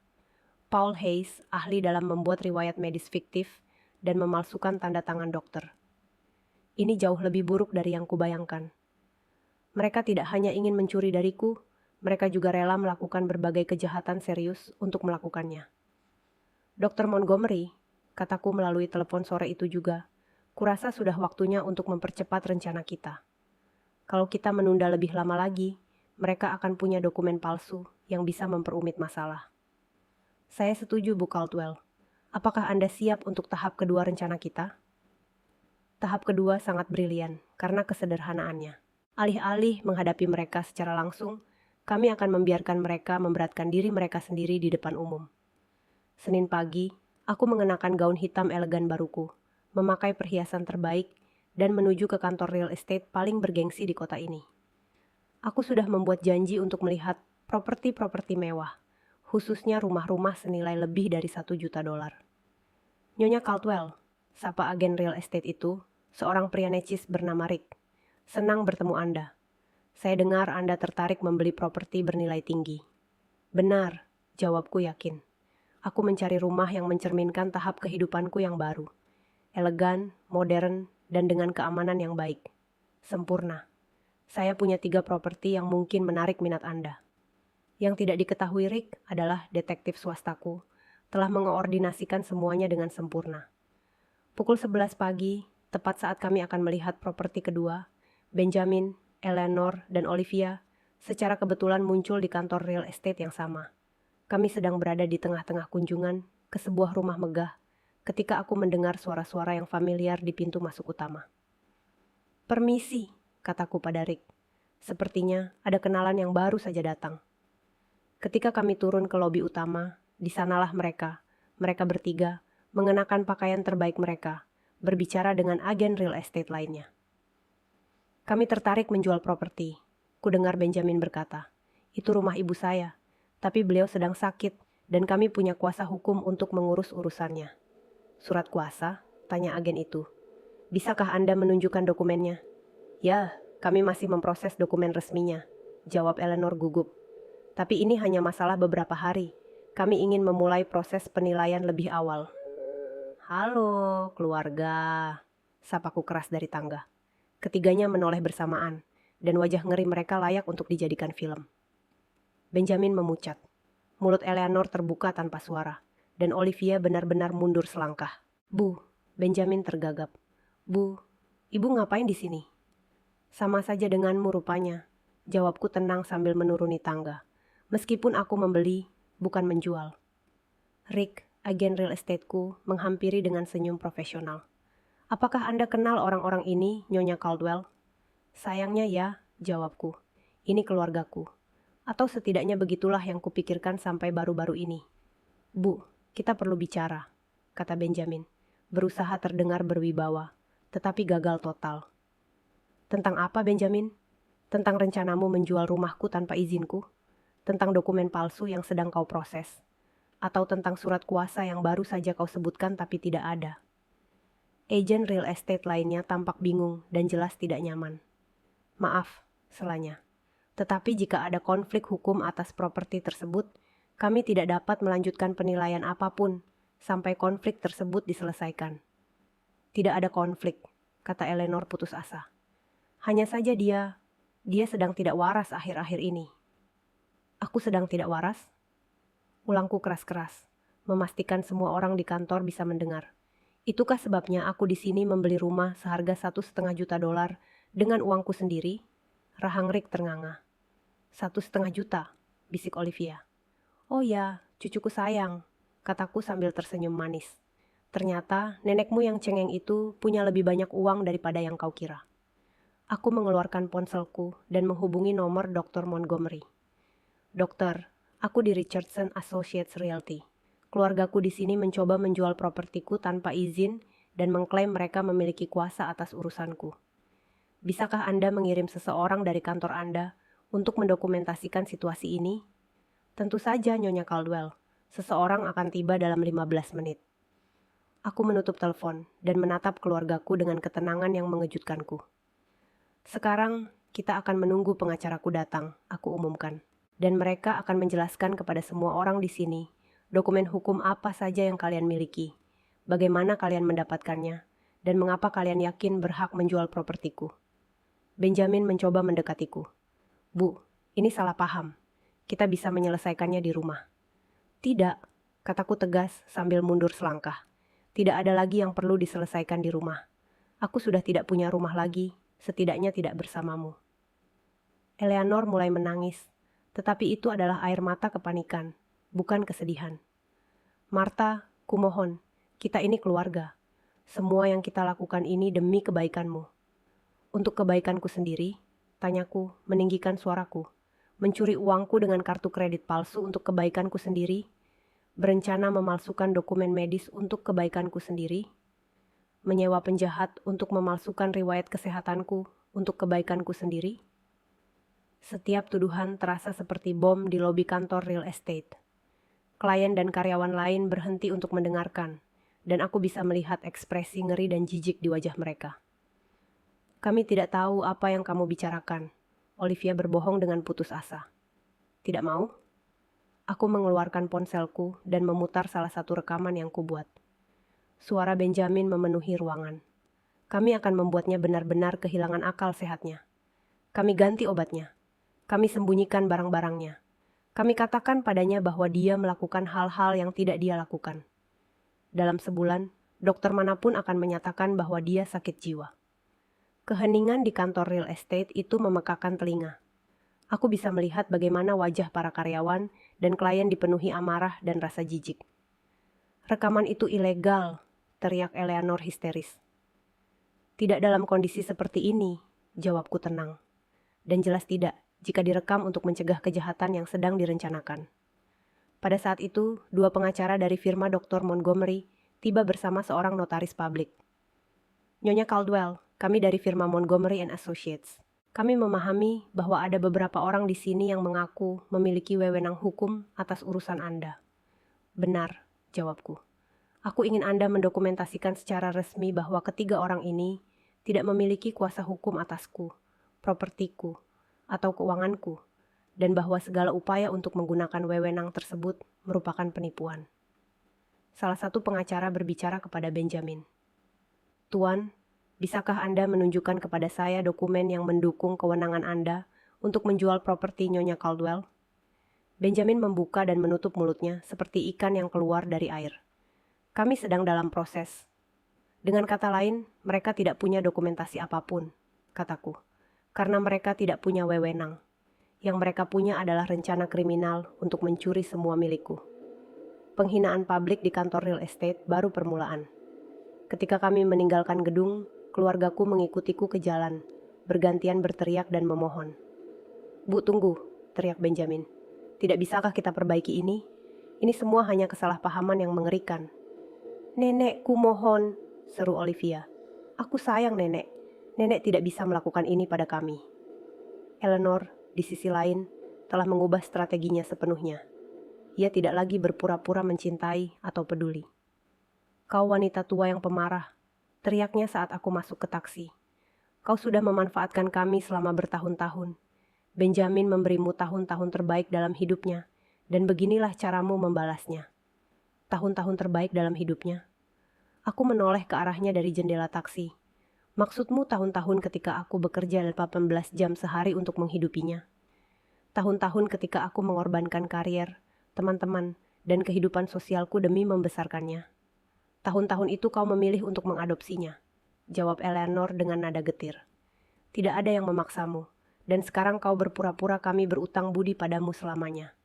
Paul Hayes, ahli dalam membuat riwayat medis fiktif dan memalsukan tanda tangan dokter. Ini jauh lebih buruk dari yang kubayangkan. Mereka tidak hanya ingin mencuri dariku, mereka juga rela melakukan berbagai kejahatan serius untuk melakukannya. Dr. Montgomery, kataku melalui telepon sore itu juga, kurasa sudah waktunya untuk mempercepat rencana kita. Kalau kita menunda lebih lama lagi, mereka akan punya dokumen palsu yang bisa memperumit masalah. Saya setuju, Bu Caldwell. Apakah Anda siap untuk tahap kedua rencana kita? Tahap kedua sangat brilian karena kesederhanaannya. Alih-alih menghadapi mereka secara langsung, kami akan membiarkan mereka memberatkan diri mereka sendiri di depan umum. Senin pagi, aku mengenakan gaun hitam elegan baruku, memakai perhiasan terbaik, dan menuju ke kantor real estate paling bergengsi di kota ini. Aku sudah membuat janji untuk melihat properti-properti mewah, khususnya rumah-rumah senilai lebih dari $1 juta. Nyonya Caldwell, sapa agen real estate itu, seorang pria necis bernama Rick. Senang bertemu Anda. Saya dengar Anda tertarik membeli properti bernilai tinggi. Benar, jawabku yakin. Aku mencari rumah yang mencerminkan tahap kehidupanku yang baru. Elegan, modern, dan dengan keamanan yang baik. Sempurna. Saya punya 3 properti yang mungkin menarik minat Anda. Yang tidak diketahui Rick adalah detektif swastaku telah mengoordinasikan semuanya dengan sempurna. Pukul 11 pagi, tepat saat kami akan melihat properti kedua, Benjamin, Eleanor, dan Olivia secara kebetulan muncul di kantor real estate yang sama. Kami sedang berada di tengah-tengah kunjungan ke sebuah rumah megah ketika aku mendengar suara-suara yang familiar di pintu masuk utama. Permisi, kataku pada Rick. Sepertinya ada kenalan yang baru saja datang. Ketika kami turun ke lobi utama, di sanalah mereka bertiga, mengenakan pakaian terbaik mereka, berbicara dengan agen real estate lainnya. Kami tertarik menjual properti. Kudengar Benjamin berkata, itu rumah ibu saya, tapi beliau sedang sakit dan kami punya kuasa hukum untuk mengurus urusannya. Surat kuasa? Tanya agen itu. Bisakah Anda menunjukkan dokumennya? Ya, kami masih memproses dokumen resminya, jawab Eleanor gugup. Tapi ini hanya masalah beberapa hari. Kami ingin memulai proses penilaian lebih awal. Halo, keluarga, sapaku keras dari tangga. Ketiganya menoleh bersamaan, dan wajah ngeri mereka layak untuk dijadikan film. Benjamin memucat. Mulut Eleanor terbuka tanpa suara, dan Olivia benar-benar mundur selangkah. Bu, Benjamin tergagap. Bu, ibu ngapain di sini? Sama saja denganmu rupanya, jawabku tenang sambil menuruni tangga. Meskipun aku membeli, bukan menjual. Rick, agen real estateku, menghampiri dengan senyum profesional. Apakah Anda kenal orang-orang ini, Nyonya Caldwell? Sayangnya ya, jawabku. Ini keluargaku. Atau setidaknya begitulah yang kupikirkan sampai baru-baru ini. Bu, kita perlu bicara, kata Benjamin, berusaha terdengar berwibawa, tetapi gagal total. Tentang apa, Benjamin? Tentang rencanamu menjual rumahku tanpa izinku? Tentang dokumen palsu yang sedang kau proses? Atau tentang surat kuasa yang baru saja kau sebutkan tapi tidak ada? Agen real estate lainnya tampak bingung dan jelas tidak nyaman. Maaf, selanya. Tetapi jika ada konflik hukum atas properti tersebut, kami tidak dapat melanjutkan penilaian apapun sampai konflik tersebut diselesaikan. Tidak ada konflik, kata Eleanor putus asa. Hanya saja dia sedang tidak waras akhir-akhir ini. Aku sedang tidak waras? Ulangku keras-keras, memastikan semua orang di kantor bisa mendengar. Itukah sebabnya aku di sini membeli rumah seharga $1,5 juta dengan uangku sendiri? Rahang Rick ternganga. $1,5 juta, bisik Olivia. Oh ya, cucuku sayang, kataku sambil tersenyum manis. Ternyata nenekmu yang cengeng itu punya lebih banyak uang daripada yang kau kira. Aku mengeluarkan ponselku dan menghubungi nomor Dr. Montgomery. Dokter, aku di Richardson Associates Realty. Keluargaku di sini mencoba menjual propertiku tanpa izin dan mengklaim mereka memiliki kuasa atas urusanku. Bisakah Anda mengirim seseorang dari kantor Anda untuk mendokumentasikan situasi ini? Tentu saja, Nyonya Caldwell. Seseorang akan tiba dalam 15 menit. Aku menutup telepon dan menatap keluargaku dengan ketenangan yang mengejutkanku. Sekarang, kita akan menunggu pengacaraku datang, aku umumkan. Dan mereka akan menjelaskan kepada semua orang di sini dokumen hukum apa saja yang kalian miliki, bagaimana kalian mendapatkannya, dan mengapa kalian yakin berhak menjual propertiku. Benjamin mencoba mendekatiku. Bu, ini salah paham. Kita bisa menyelesaikannya di rumah. Tidak, kataku tegas sambil mundur selangkah. Tidak ada lagi yang perlu diselesaikan di rumah. Aku sudah tidak punya rumah lagi, setidaknya tidak bersamamu. Eleanor mulai menangis, tetapi itu adalah air mata kepanikan, bukan kesedihan. Martha, kumohon, kita ini keluarga. Semua yang kita lakukan ini demi kebaikanmu. Untuk kebaikanku sendiri, tanyaku, meninggikan suaraku. Mencuri uangku dengan kartu kredit palsu untuk kebaikanku sendiri. Berencana memalsukan dokumen medis untuk kebaikanku sendiri. Menyewa penjahat untuk memalsukan riwayat kesehatanku untuk kebaikanku sendiri. Setiap tuduhan terasa seperti bom di lobi kantor real estate. Klien dan karyawan lain berhenti untuk mendengarkan, dan aku bisa melihat ekspresi ngeri dan jijik di wajah mereka. Kami tidak tahu apa yang kamu bicarakan, Olivia berbohong dengan putus asa. Tidak mau? Aku mengeluarkan ponselku dan memutar salah satu rekaman yang kubuat. Suara Benjamin memenuhi ruangan. Kami akan membuatnya benar-benar kehilangan akal sehatnya. Kami ganti obatnya. Kami sembunyikan barang-barangnya. Kami katakan padanya bahwa dia melakukan hal-hal yang tidak dia lakukan. Dalam sebulan, dokter manapun akan menyatakan bahwa dia sakit jiwa. Keheningan di kantor real estate itu memekakan telinga. Aku bisa melihat bagaimana wajah para karyawan dan klien dipenuhi amarah dan rasa jijik. Rekaman itu ilegal, teriak Eleanor histeris. Tidak dalam kondisi seperti ini, jawabku tenang. Dan jelas tidak jika direkam untuk mencegah kejahatan yang sedang direncanakan. Pada saat itu, dua pengacara dari firma Dr. Montgomery tiba bersama seorang notaris publik. Nyonya Caldwell, kami dari firma Montgomery and Associates. Kami memahami bahwa ada beberapa orang di sini yang mengaku memiliki wewenang hukum atas urusan Anda. Benar, jawabku. Aku ingin Anda mendokumentasikan secara resmi bahwa ketiga orang ini tidak memiliki kuasa hukum atasku, propertiku, atau keuanganku, dan bahwa segala upaya untuk menggunakan wewenang tersebut merupakan penipuan. Salah satu pengacara berbicara kepada Benjamin. Tuan, bisakah Anda menunjukkan kepada saya dokumen yang mendukung kewenangan Anda untuk menjual properti Nyonya Caldwell? Benjamin membuka dan menutup mulutnya seperti ikan yang keluar dari air. Kami sedang dalam proses. Dengan kata lain, mereka tidak punya dokumentasi apapun, kataku, karena mereka tidak punya wewenang. Yang mereka punya adalah rencana kriminal untuk mencuri semua milikku. Penghinaan publik di kantor real estate baru permulaan. Ketika kami meninggalkan gedung, keluargaku mengikutiku ke jalan, bergantian berteriak dan memohon. Bu, tunggu, teriak Benjamin. Tidak bisakah kita perbaiki ini? Ini semua hanya kesalahpahaman yang mengerikan. Nenekku mohon, seru Olivia. Aku sayang nenek. Nenek tidak bisa melakukan ini pada kami. Eleanor, di sisi lain, telah mengubah strateginya sepenuhnya. Ia tidak lagi berpura-pura mencintai atau peduli. Kau wanita tua yang pemarah, teriaknya saat aku masuk ke taksi. Kau sudah memanfaatkan kami selama bertahun-tahun, Benjamin memberimu tahun-tahun terbaik dalam hidupnya, dan beginilah caramu membalasnya. Tahun-tahun terbaik dalam hidupnya. Aku menoleh ke arahnya dari jendela taksi. Maksudmu tahun-tahun ketika aku bekerja 18 jam sehari untuk menghidupinya. Tahun-tahun ketika aku mengorbankan karier, teman-teman, dan kehidupan sosialku demi membesarkannya. Tahun-tahun itu kau memilih untuk mengadopsinya, jawab Eleanor dengan nada getir. Tidak ada yang memaksamu, dan sekarang kau berpura-pura kami berutang budi padamu selamanya.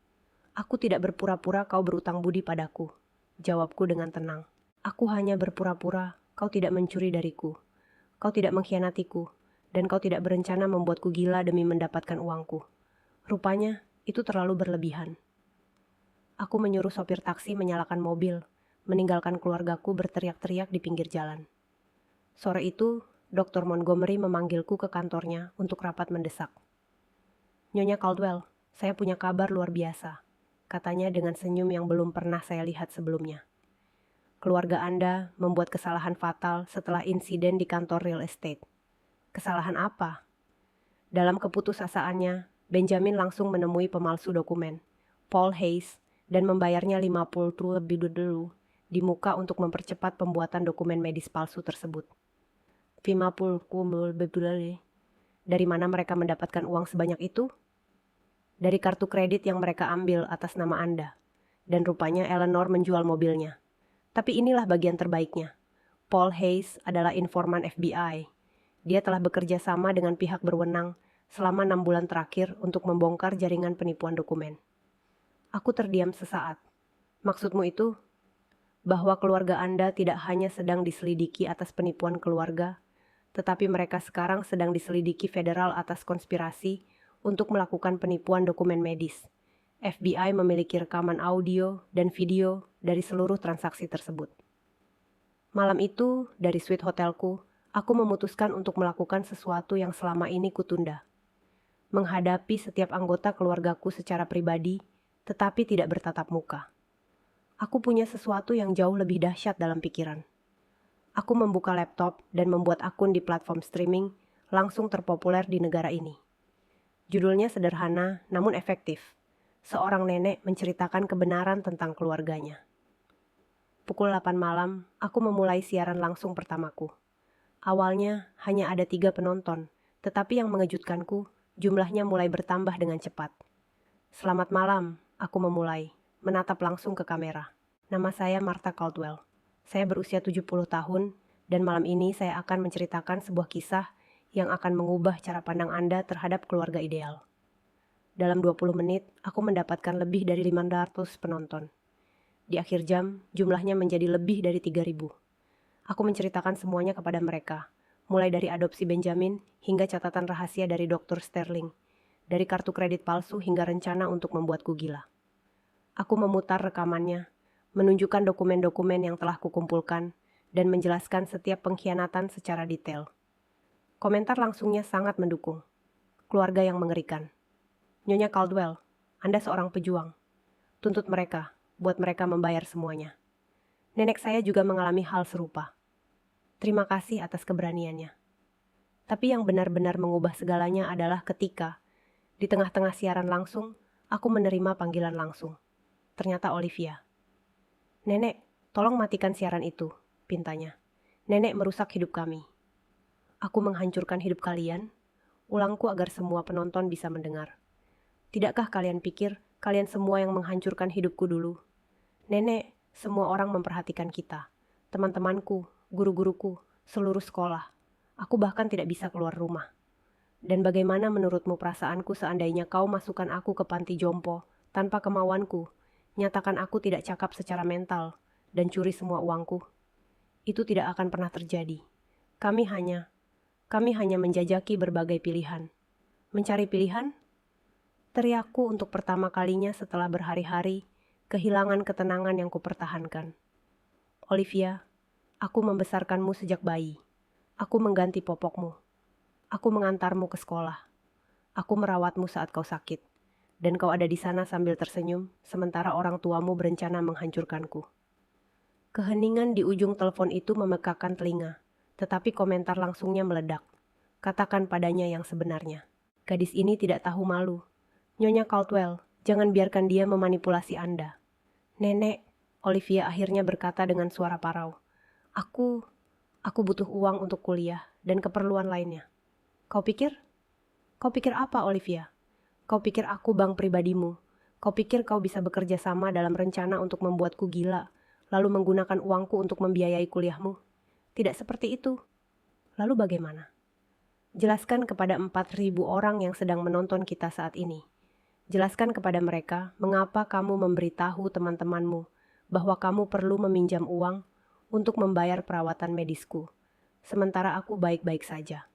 Aku tidak berpura-pura kau berutang budi padaku, jawabku dengan tenang. Aku hanya berpura-pura kau tidak mencuri dariku. Kau tidak mengkhianatiku, dan kau tidak berencana membuatku gila demi mendapatkan uangku. Rupanya, itu terlalu berlebihan. Aku menyuruh sopir taksi menyalakan mobil, meninggalkan keluargaku berteriak-teriak di pinggir jalan. Sore itu, Dr. Montgomery memanggilku ke kantornya untuk rapat mendesak. Nyonya Caldwell, saya punya kabar luar biasa, katanya dengan senyum yang belum pernah saya lihat sebelumnya. Keluarga Anda membuat kesalahan fatal setelah insiden di kantor real estate. Kesalahan apa? Dalam keputusasaannya, Benjamin langsung menemui pemalsu dokumen, Paul Hayes, dan membayarnya 50 lebih dulu di muka untuk mempercepat pembuatan dokumen medis palsu tersebut. 50 lebih dulu. Dari mana mereka mendapatkan uang sebanyak itu? Dari kartu kredit yang mereka ambil atas nama Anda. Dan rupanya Eleanor menjual mobilnya. Tapi inilah bagian terbaiknya. Paul Hayes adalah informan FBI. Dia telah bekerja sama dengan pihak berwenang selama 6 bulan terakhir untuk membongkar jaringan penipuan dokumen. Aku terdiam sesaat. Maksudmu itu? Bahwa keluarga Anda tidak hanya sedang diselidiki atas penipuan keluarga, tetapi mereka sekarang sedang diselidiki federal atas konspirasi untuk melakukan penipuan dokumen medis. FBI memiliki rekaman audio dan video dari seluruh transaksi tersebut. Malam itu, dari suite hotelku, aku memutuskan untuk melakukan sesuatu yang selama ini kutunda. Menghadapi setiap anggota keluargaku secara pribadi, tetapi tidak bertatap muka. Aku punya sesuatu yang jauh lebih dahsyat dalam pikiran. Aku membuka laptop dan membuat akun di platform streaming langsung terpopuler di negara ini. Judulnya sederhana namun efektif. Seorang nenek menceritakan kebenaran tentang keluarganya. Pukul 8 malam, aku memulai siaran langsung pertamaku. Awalnya hanya ada 3 penonton, tetapi yang mengejutkanku, jumlahnya mulai bertambah dengan cepat. Selamat malam, aku memulai, menatap langsung ke kamera. Nama saya Martha Caldwell. Saya berusia 70 tahun, dan malam ini saya akan menceritakan sebuah kisah yang akan mengubah cara pandang Anda terhadap keluarga ideal. Dalam 20 menit, aku mendapatkan lebih dari 500 penonton. Di akhir jam, jumlahnya menjadi lebih dari 3.000. Aku menceritakan semuanya kepada mereka, mulai dari adopsi Benjamin hingga catatan rahasia dari Dr. Sterling, dari kartu kredit palsu hingga rencana untuk membuatku gila. Aku memutar rekamannya, menunjukkan dokumen-dokumen yang telah kukumpulkan, dan menjelaskan setiap pengkhianatan secara detail. Komentar langsungnya sangat mendukung. Keluarga yang mengerikan. Nyonya Caldwell, Anda seorang pejuang. Tuntut mereka, buat mereka membayar semuanya. Nenek saya juga mengalami hal serupa. Terima kasih atas keberaniannya. Tapi yang benar-benar mengubah segalanya adalah ketika, di tengah-tengah siaran langsung, aku menerima panggilan langsung. Ternyata Olivia. Nenek, tolong matikan siaran itu, pintanya. Nenek merusak hidup kami. Aku menghancurkan hidup kalian? Ulangku agar semua penonton bisa mendengar. Tidakkah kalian pikir kalian semua yang menghancurkan hidupku dulu? Nenek, semua orang memperhatikan kita. Teman-temanku, guru-guruku, seluruh sekolah. Aku bahkan tidak bisa keluar rumah. Dan bagaimana menurutmu perasaanku seandainya kau masukkan aku ke panti jompo tanpa kemauanku, nyatakan aku tidak cakap secara mental, dan curi semua uangku? Itu tidak akan pernah terjadi. Kami hanya menjajaki berbagai pilihan. Mencari pilihan? Teriakku untuk pertama kalinya setelah berhari-hari kehilangan ketenangan yang kupertahankan. Olivia, aku membesarkanmu sejak bayi. Aku mengganti popokmu. Aku mengantarmu ke sekolah. Aku merawatmu saat kau sakit. Dan kau ada di sana sambil tersenyum, sementara orang tuamu berencana menghancurkanku. Keheningan di ujung telepon itu memekakan telinga, tetapi komentar langsungnya meledak. Katakan padanya yang sebenarnya. Gadis ini tidak tahu malu. Nyonya Caldwell, jangan biarkan dia memanipulasi Anda. Nenek, Olivia akhirnya berkata dengan suara parau. Aku butuh uang untuk kuliah dan keperluan lainnya. Kau pikir? Kau pikir apa, Olivia? Kau pikir aku bank pribadimu? Kau pikir kau bisa bekerja sama dalam rencana untuk membuatku gila, lalu menggunakan uangku untuk membiayai kuliahmu? Tidak seperti itu. Lalu bagaimana? Jelaskan kepada 4.000 orang yang sedang menonton kita saat ini. Jelaskan kepada mereka mengapa kamu memberitahu teman-temanmu bahwa kamu perlu meminjam uang untuk membayar perawatan medisku, sementara aku baik-baik saja.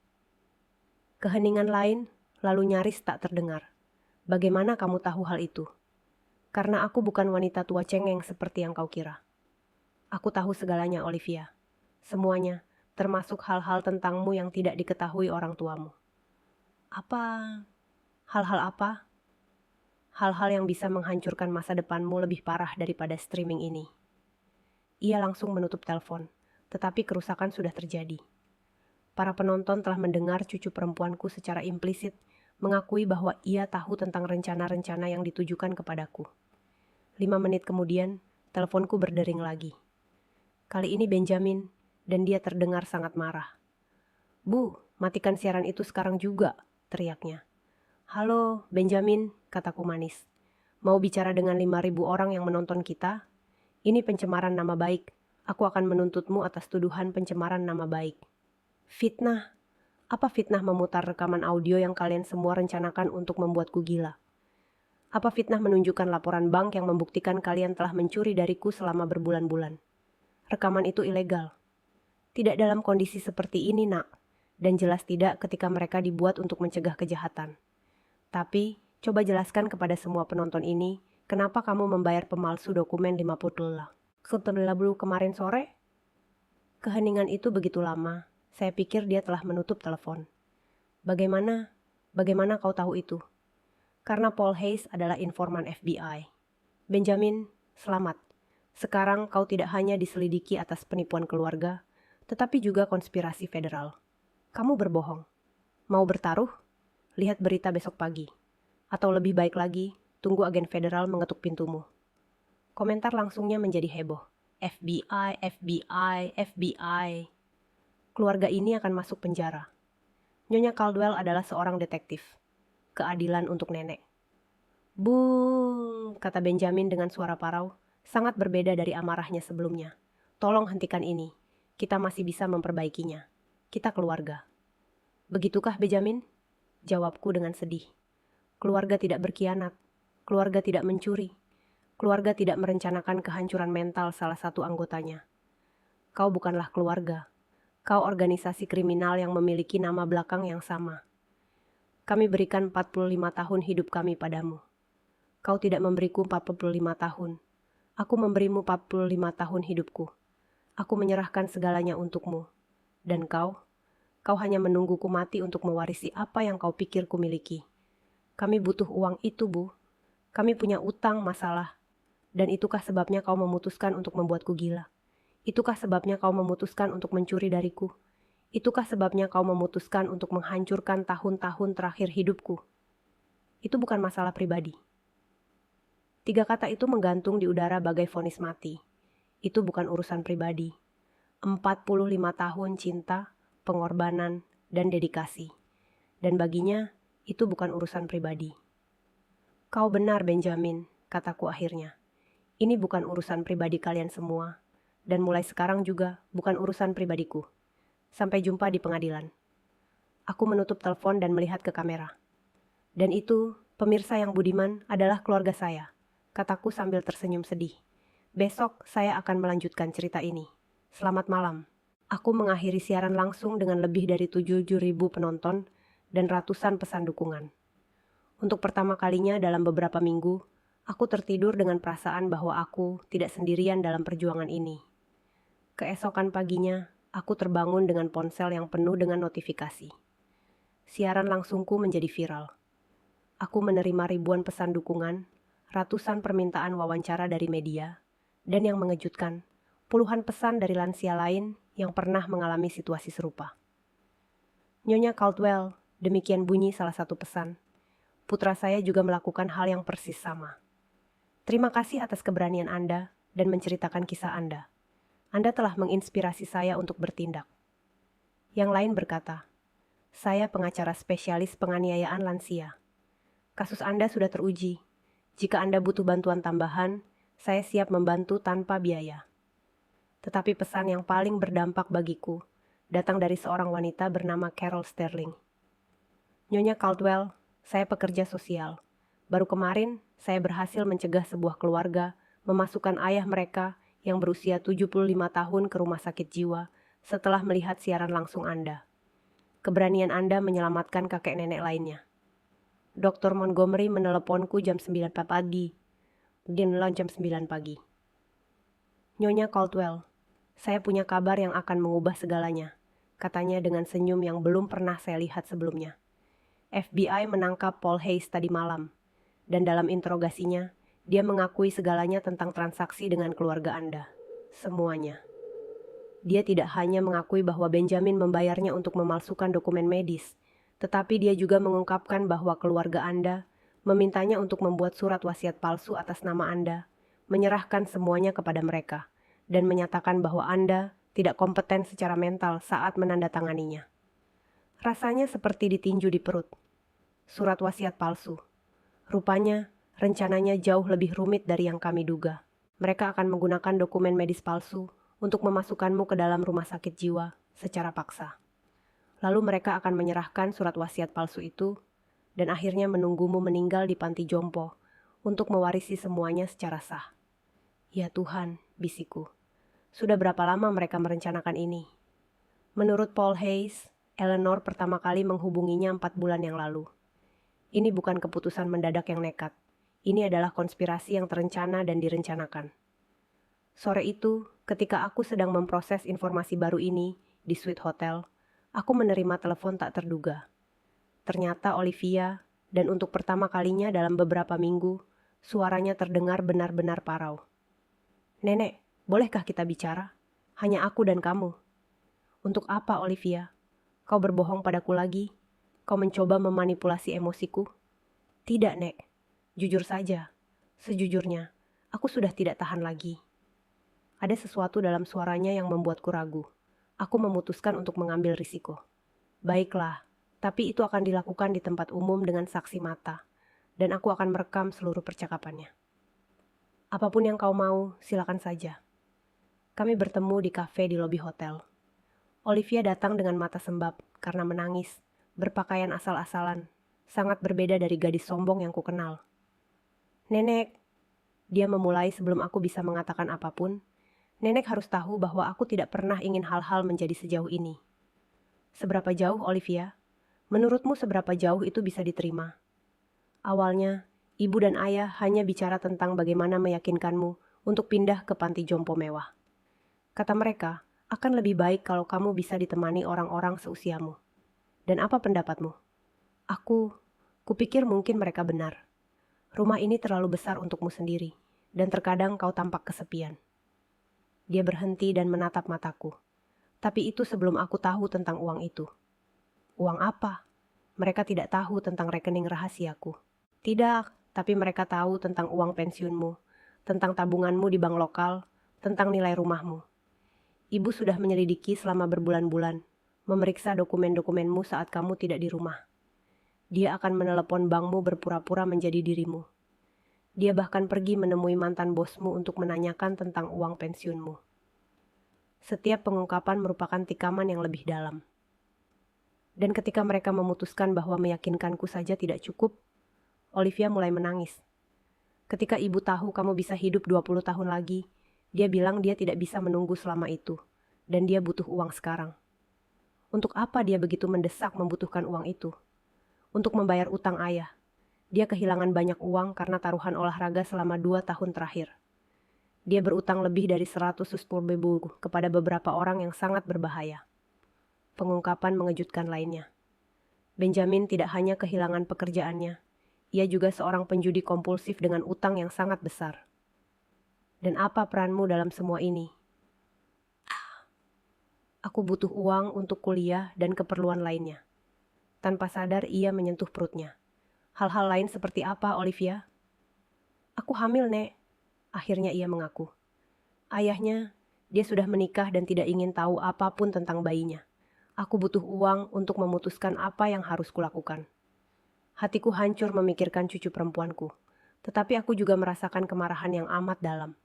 Keheningan lain lalu nyaris tak terdengar. Bagaimana kamu tahu hal itu? Karena aku bukan wanita tua cengeng seperti yang kau kira. Aku tahu segalanya, Olivia. Semuanya, termasuk hal-hal tentangmu yang tidak diketahui orang tuamu. Apa? Hal-hal apa? Hal-hal yang bisa menghancurkan masa depanmu lebih parah daripada streaming ini. Ia langsung menutup telepon, tetapi kerusakan sudah terjadi. Para penonton telah mendengar cucu perempuanku secara implisit mengakui bahwa ia tahu tentang rencana-rencana yang ditujukan kepadaku. 5 menit kemudian, teleponku berdering lagi. Kali ini Benjamin, dan dia terdengar sangat marah. Bu, matikan siaran itu sekarang juga, teriaknya. Halo, Benjamin, kataku manis. Mau bicara dengan 5.000 orang yang menonton kita? Ini pencemaran nama baik. Aku akan menuntutmu atas tuduhan pencemaran nama baik. Fitnah? Apa fitnah memutar rekaman audio yang kalian semua rencanakan untuk membuatku gila? Apa fitnah menunjukkan laporan bank yang membuktikan kalian telah mencuri dariku selama berbulan-bulan? Rekaman itu ilegal. Tidak dalam kondisi seperti ini, nak. Dan jelas tidak ketika mereka dibuat untuk mencegah kejahatan. Tapi, coba jelaskan kepada semua penonton ini, kenapa kamu membayar pemalsu dokumen $50 setelah kemarin sore? Keheningan itu begitu lama, saya pikir dia telah menutup telepon. Bagaimana kau tahu itu? Karena Paul Hayes adalah informan FBI. Benjamin, selamat. Sekarang kau tidak hanya diselidiki atas penipuan keluarga, tetapi juga konspirasi federal. Kamu berbohong. Mau bertaruh? Lihat berita besok pagi. Atau lebih baik lagi, tunggu agen federal mengetuk pintumu. Komentar langsungnya menjadi heboh. FBI, FBI, FBI. Keluarga ini akan masuk penjara. Nyonya Caldwell adalah seorang detektif. Keadilan untuk nenek. Bung, kata Benjamin dengan suara parau, sangat berbeda dari amarahnya sebelumnya. Tolong hentikan ini. Kita masih bisa memperbaikinya. Kita keluarga. Begitukah, Benjamin? Jawabku dengan sedih. Keluarga tidak berkhianat. Keluarga tidak mencuri. Keluarga tidak merencanakan kehancuran mental salah satu anggotanya. Kau bukanlah keluarga. Kau organisasi kriminal yang memiliki nama belakang yang sama. Kami berikan 45 tahun hidup kami padamu. Kau tidak memberiku 45 tahun. Aku memberimu 45 tahun hidupku. Aku menyerahkan segalanya untukmu. Dan kau hanya menungguku mati untuk mewarisi apa yang kau pikir ku miliki. Kami butuh uang itu, Bu. Kami punya utang, masalah. Dan itukah sebabnya kau memutuskan untuk membuatku gila? Itukah sebabnya kau memutuskan untuk mencuri dariku? Itukah sebabnya kau memutuskan untuk menghancurkan tahun-tahun terakhir hidupku? Itu bukan masalah pribadi. 3 kata itu menggantung di udara bagai vonis mati. Itu bukan urusan pribadi. 45 tahun cinta, pengorbanan, dan dedikasi. Dan baginya, itu bukan urusan pribadi. Kau benar, Benjamin, kataku akhirnya. Ini bukan urusan pribadi kalian semua. Dan mulai sekarang juga bukan urusan pribadiku. Sampai jumpa di pengadilan. Aku menutup telepon dan melihat ke kamera. Dan itu, pemirsa yang budiman, adalah keluarga saya, kataku sambil tersenyum sedih. Besok saya akan melanjutkan cerita ini. Selamat malam. Aku mengakhiri siaran langsung dengan lebih dari 7.000 penonton dan ratusan pesan dukungan. Untuk pertama kalinya dalam beberapa minggu, aku tertidur dengan perasaan bahwa aku tidak sendirian dalam perjuangan ini. Keesokan paginya, aku terbangun dengan ponsel yang penuh dengan notifikasi. Siaran langsungku menjadi viral. Aku menerima ribuan pesan dukungan, ratusan permintaan wawancara dari media, dan yang mengejutkan, puluhan pesan dari lansia lain yang pernah mengalami situasi serupa. Nyonya Caldwell, Demikian bunyi salah satu pesan. Putra saya juga melakukan hal yang persis sama. Terima kasih atas keberanian Anda dan menceritakan kisah Anda. Anda telah menginspirasi saya untuk bertindak. Yang lain berkata, saya pengacara spesialis penganiayaan lansia. Kasus Anda sudah teruji. Jika Anda butuh bantuan tambahan, saya siap membantu tanpa biaya. Tetapi pesan yang paling berdampak bagiku datang dari seorang wanita bernama Carol Sterling. Nyonya Caldwell, saya pekerja sosial. Baru kemarin, saya berhasil mencegah sebuah keluarga memasukkan ayah mereka yang berusia 75 tahun ke rumah sakit jiwa setelah melihat siaran langsung Anda. Keberanian Anda menyelamatkan kakek nenek lainnya. Dr. Montgomery meneleponku jam 9 pagi. Dia nelpon jam 9 pagi. Nyonya Caldwell, saya punya kabar yang akan mengubah segalanya, katanya dengan senyum yang belum pernah saya lihat sebelumnya. FBI menangkap Paul Hayes tadi malam, dan dalam interogasinya, dia mengakui segalanya tentang transaksi dengan keluarga Anda. Semuanya. Dia tidak hanya mengakui bahwa Benjamin membayarnya untuk memalsukan dokumen medis, tetapi dia juga mengungkapkan bahwa keluarga Anda memintanya untuk membuat surat wasiat palsu atas nama Anda, menyerahkan semuanya kepada mereka, dan menyatakan bahwa Anda tidak kompeten secara mental saat menandatanganinya. Rasanya seperti ditinju di perut. Surat wasiat palsu. Rupanya, rencananya jauh lebih rumit dari yang kami duga. Mereka akan menggunakan dokumen medis palsu untuk memasukkanmu ke dalam rumah sakit jiwa secara paksa. Lalu mereka akan menyerahkan surat wasiat palsu itu dan akhirnya menunggumu meninggal di panti jompo untuk mewarisi semuanya secara sah. Ya Tuhan, bisikku. Sudah berapa lama mereka merencanakan ini? Menurut Paul Hayes, Eleanor pertama kali menghubunginya 4 bulan yang lalu. Ini bukan keputusan mendadak yang nekat. Ini adalah konspirasi yang terencana dan direncanakan. Sore itu, ketika aku sedang memproses informasi baru ini di suite hotel, aku menerima telepon tak terduga. Ternyata Olivia, dan untuk pertama kalinya dalam beberapa minggu, suaranya terdengar benar-benar parau. Nenek, bolehkah kita bicara? Hanya aku dan kamu. Untuk apa, Olivia? Kau berbohong padaku lagi? Kau mencoba memanipulasi emosiku? Tidak, Nek. Jujur saja, sejujurnya, aku sudah tidak tahan lagi. Ada sesuatu dalam suaranya yang membuatku ragu. Aku memutuskan untuk mengambil risiko. Baiklah, tapi itu akan dilakukan di tempat umum dengan saksi mata, dan aku akan merekam seluruh percakapannya. Apapun yang kau mau, silakan saja. Kami bertemu di kafe di lobi hotel. Olivia datang dengan mata sembab karena menangis, berpakaian asal-asalan, sangat berbeda dari gadis sombong yang kukenal. Nenek, dia memulai sebelum aku bisa mengatakan apapun. Nenek harus tahu bahwa aku tidak pernah ingin hal-hal menjadi sejauh ini. Seberapa jauh, Olivia? Menurutmu seberapa jauh itu bisa diterima? Awalnya, ibu dan ayah hanya bicara tentang bagaimana meyakinkanmu untuk pindah ke panti jompo mewah. Kata mereka, akan lebih baik kalau kamu bisa ditemani orang-orang seusiamu. Dan apa pendapatmu? Kupikir mungkin mereka benar. Rumah ini terlalu besar untukmu sendiri, dan terkadang kau tampak kesepian. Dia berhenti dan menatap mataku. Tapi itu sebelum aku tahu tentang uang itu. Uang apa? Mereka tidak tahu tentang rekening rahasiaku. Tidak, tapi mereka tahu tentang uang pensiunmu, tentang tabunganmu di bank lokal, tentang nilai rumahmu. Ibu sudah menyelidiki selama berbulan-bulan, memeriksa dokumen-dokumenmu saat kamu tidak di rumah. Dia akan menelepon bankmu berpura-pura menjadi dirimu. Dia bahkan pergi menemui mantan bosmu untuk menanyakan tentang uang pensiunmu. Setiap pengungkapan merupakan tikaman yang lebih dalam. Dan ketika mereka memutuskan bahwa meyakinkanku saja tidak cukup, Olivia mulai menangis. Ketika ibu tahu kamu bisa hidup 20 tahun lagi, dia bilang dia tidak bisa menunggu selama itu, dan dia butuh uang sekarang. Untuk apa dia begitu mendesak membutuhkan uang itu? Untuk membayar utang ayah. Dia kehilangan banyak uang karena taruhan olahraga selama 2 tahun terakhir. Dia berutang lebih dari 110.000 kepada beberapa orang yang sangat berbahaya. Pengungkapan mengejutkan lainnya. Benjamin tidak hanya kehilangan pekerjaannya, ia juga seorang penjudi kompulsif dengan utang yang sangat besar. Dan apa peranmu dalam semua ini? Aku butuh uang untuk kuliah dan keperluan lainnya. Tanpa sadar ia menyentuh perutnya. Hal-hal lain seperti apa, Olivia? Aku hamil, Nek. Akhirnya ia mengaku. Ayahnya, dia sudah menikah dan tidak ingin tahu apapun tentang bayinya. Aku butuh uang untuk memutuskan apa yang harus kulakukan. Hatiku hancur memikirkan cucu perempuanku. Tetapi aku juga merasakan kemarahan yang amat dalam.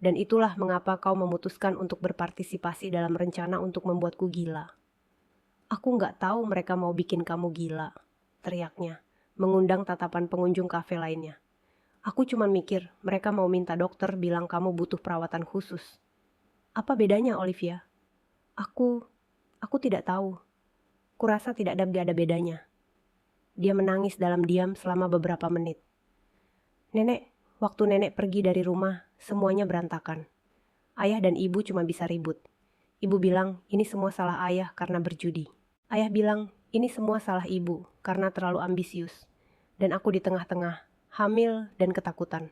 Dan itulah mengapa kau memutuskan untuk berpartisipasi dalam rencana untuk membuatku gila. Aku nggak tahu mereka mau bikin kamu gila, teriaknya, mengundang tatapan pengunjung kafe lainnya. Aku cuma mikir, mereka mau minta dokter bilang kamu butuh perawatan khusus. Apa bedanya, Olivia? Aku tidak tahu. Kurasa tidak ada bedanya. Dia menangis dalam diam selama beberapa menit. Nenek, waktu nenek pergi dari rumah, semuanya berantakan. Ayah dan ibu cuma bisa ribut. Ibu bilang, ini semua salah ayah karena berjudi. Ayah bilang, ini semua salah ibu karena terlalu ambisius. Dan aku di tengah-tengah, hamil dan ketakutan.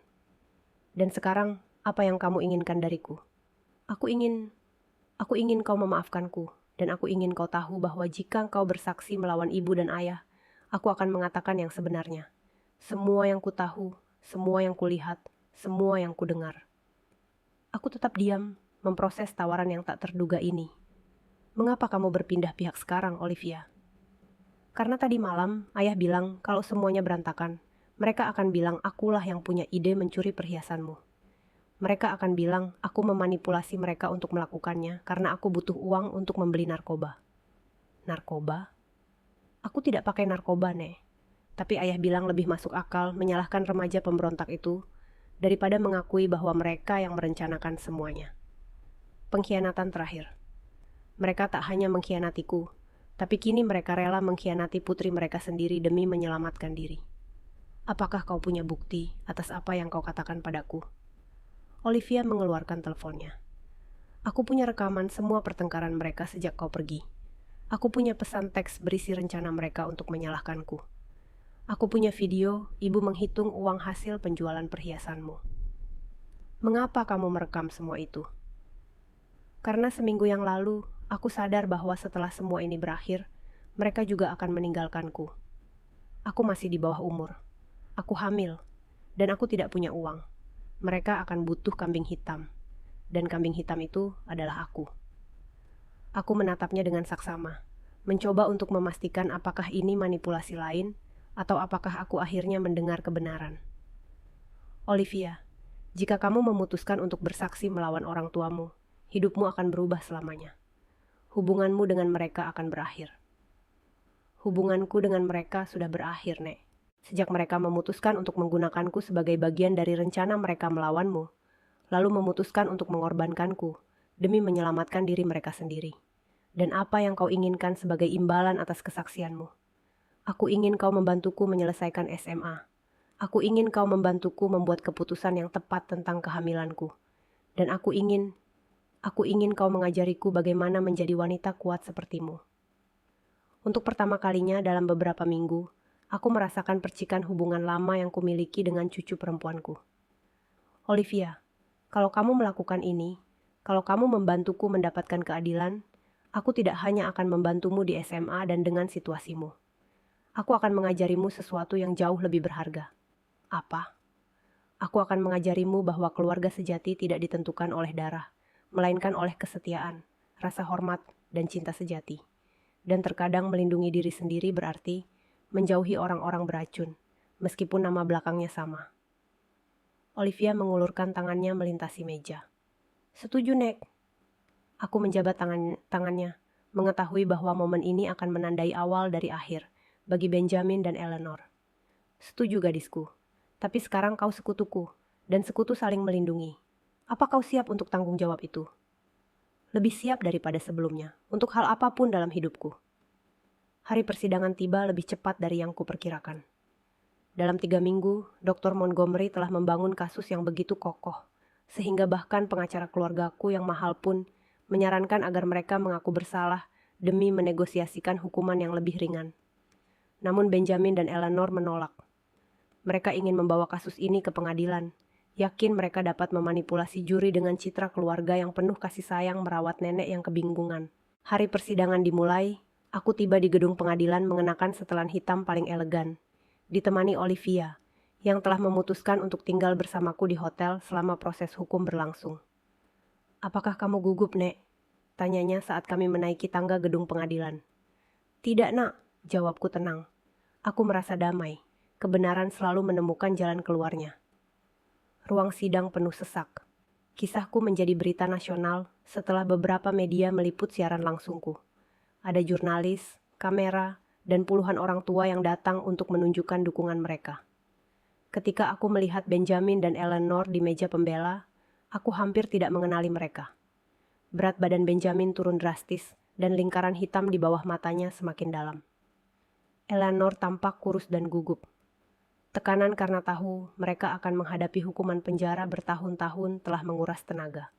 Dan sekarang, apa yang kamu inginkan dariku? Aku ingin kau memaafkanku, dan aku ingin kau tahu bahwa jika kau bersaksi melawan ibu dan ayah, aku akan mengatakan yang sebenarnya. Semua yang ku tahu, semua yang kulihat, semua yang kudengar. Aku tetap diam, memproses tawaran yang tak terduga ini. Mengapa kamu berpindah pihak sekarang, Olivia? Karena tadi malam, ayah bilang kalau semuanya berantakan, mereka akan bilang akulah yang punya ide mencuri perhiasanmu. Mereka akan bilang aku memanipulasi mereka untuk melakukannya karena aku butuh uang untuk membeli narkoba. Narkoba? Aku tidak pakai narkoba, Nek. Tapi ayah bilang lebih masuk akal menyalahkan remaja pemberontak itu daripada mengakui bahwa mereka yang merencanakan semuanya. Pengkhianatan terakhir. Mereka tak hanya mengkhianatiku, tapi kini mereka rela mengkhianati putri mereka sendiri demi menyelamatkan diri. Apakah kau punya bukti atas apa yang kau katakan padaku? Olivia mengeluarkan teleponnya. Aku punya rekaman semua pertengkaran mereka sejak kau pergi. Aku punya pesan teks berisi rencana mereka untuk menyalahkanku. Aku punya video ibu menghitung uang hasil penjualan perhiasanmu. Mengapa kamu merekam semua itu? Karena seminggu yang lalu, aku sadar bahwa setelah semua ini berakhir, mereka juga akan meninggalkanku. Aku masih di bawah umur. Aku hamil, dan aku tidak punya uang. Mereka akan butuh kambing hitam, dan kambing hitam itu adalah aku. Aku menatapnya dengan saksama, mencoba untuk memastikan apakah ini manipulasi lain, atau apakah aku akhirnya mendengar kebenaran. Olivia, jika kamu memutuskan untuk bersaksi melawan orang tuamu, hidupmu akan berubah selamanya. Hubunganmu dengan mereka akan berakhir. Hubunganku dengan mereka sudah berakhir, Nek. Sejak mereka memutuskan untuk menggunakanku sebagai bagian dari rencana mereka melawanmu, lalu memutuskan untuk mengorbankanku demi menyelamatkan diri mereka sendiri. Dan apa yang kau inginkan sebagai imbalan atas kesaksianmu? Aku ingin kau membantuku menyelesaikan SMA. Aku ingin kau membantuku membuat keputusan yang tepat tentang kehamilanku. Dan aku ingin kau mengajariku bagaimana menjadi wanita kuat sepertimu. Untuk pertama kalinya dalam beberapa minggu, aku merasakan percikan hubungan lama yang kumiliki dengan cucu perempuanku. Olivia, kalau kamu melakukan ini, kalau kamu membantuku mendapatkan keadilan, aku tidak hanya akan membantumu di SMA dan dengan situasimu. Aku akan mengajarimu sesuatu yang jauh lebih berharga. Apa? Aku akan mengajarimu bahwa keluarga sejati tidak ditentukan oleh darah, melainkan oleh kesetiaan, rasa hormat, dan cinta sejati. Dan terkadang melindungi diri sendiri berarti menjauhi orang-orang beracun, meskipun nama belakangnya sama. Olivia mengulurkan tangannya melintasi meja. Setuju, Nek. Aku menjabat tangannya, mengetahui bahwa momen ini akan menandai awal dari akhir bagi Benjamin dan Eleanor. Setuju, gadisku. Tapi sekarang kau sekutuku, dan sekutu saling melindungi. Apa kau siap untuk tanggung jawab itu? Lebih siap daripada sebelumnya, untuk hal apapun dalam hidupku. Hari persidangan tiba lebih cepat dari yang kuperkirakan. Dalam 3 minggu, Dr. Montgomery telah membangun kasus yang begitu kokoh, sehingga bahkan pengacara keluargaku yang mahal pun menyarankan agar mereka mengaku bersalah demi menegosiasikan hukuman yang lebih ringan. Namun Benjamin dan Eleanor menolak. Mereka ingin membawa kasus ini ke pengadilan, yakin mereka dapat memanipulasi juri dengan citra keluarga yang penuh kasih sayang merawat nenek yang kebingungan. Hari persidangan dimulai, Aku tiba di gedung pengadilan mengenakan setelan hitam paling elegan, ditemani Olivia, yang telah memutuskan untuk tinggal bersamaku di hotel selama proses hukum berlangsung. "Apakah kamu gugup, Nek?" tanyanya saat kami menaiki tangga gedung pengadilan. "Tidak, Nak," jawabku tenang. Aku merasa damai. Kebenaran selalu menemukan jalan keluarnya. Ruang sidang penuh sesak. Kisahku menjadi berita nasional setelah beberapa media meliput siaran langsungku. Ada jurnalis, kamera, dan puluhan orang tua yang datang untuk menunjukkan dukungan mereka. Ketika aku melihat Benjamin dan Eleanor di meja pembela, aku hampir tidak mengenali mereka. Berat badan Benjamin turun drastis dan lingkaran hitam di bawah matanya semakin dalam. Eleanor tampak kurus dan gugup. Tekanan karena tahu mereka akan menghadapi hukuman penjara bertahun-tahun telah menguras tenaga.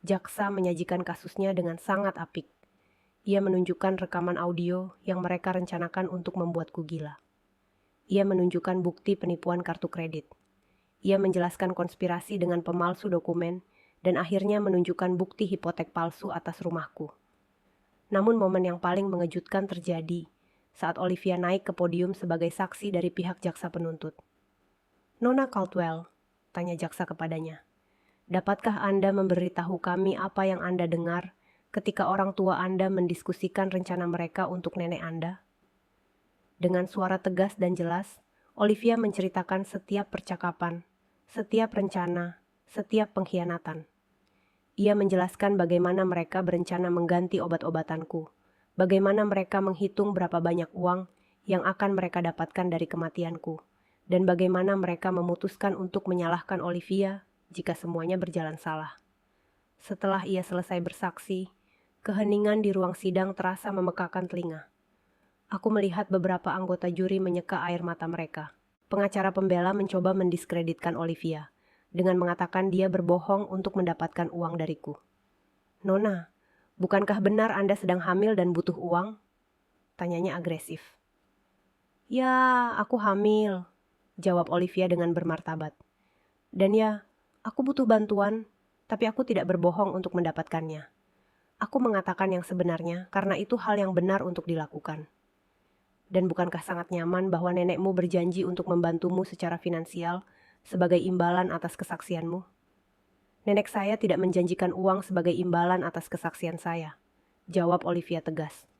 Jaksa menyajikan kasusnya dengan sangat apik. Ia menunjukkan rekaman audio yang mereka rencanakan untuk membuatku gila. Ia menunjukkan bukti penipuan kartu kredit. Ia menjelaskan konspirasi dengan pemalsu dokumen dan akhirnya menunjukkan bukti hipotek palsu atas rumahku. Namun momen yang paling mengejutkan terjadi saat Olivia naik ke podium sebagai saksi dari pihak jaksa penuntut. "Nona Caldwell," tanya jaksa kepadanya, "dapatkah Anda memberitahu kami apa yang Anda dengar ketika orang tua Anda mendiskusikan rencana mereka untuk nenek Anda?" Dengan suara tegas dan jelas, Olivia menceritakan setiap percakapan, setiap rencana, setiap pengkhianatan. Ia menjelaskan bagaimana mereka berencana mengganti obat-obatanku, bagaimana mereka menghitung berapa banyak uang yang akan mereka dapatkan dari kematianku, dan bagaimana mereka memutuskan untuk menyalahkan Olivia jika semuanya berjalan salah. Setelah ia selesai bersaksi, keheningan di ruang sidang terasa memekakan telinga. Aku melihat beberapa anggota juri menyeka air mata mereka. Pengacara pembela mencoba mendiskreditkan Olivia dengan mengatakan dia berbohong untuk mendapatkan uang dariku. "Nona, bukankah benar Anda sedang hamil dan butuh uang?" tanyanya agresif. "Ya, aku hamil," jawab Olivia dengan bermartabat. "Dan ya, aku butuh bantuan, tapi aku tidak berbohong untuk mendapatkannya. Aku mengatakan yang sebenarnya karena itu hal yang benar untuk dilakukan. Dan bukankah sangat nyaman bahwa nenekmu berjanji untuk membantumu secara finansial sebagai imbalan atas kesaksianmu?" "Nenek saya tidak menjanjikan uang sebagai imbalan atas kesaksian saya," jawab Olivia tegas.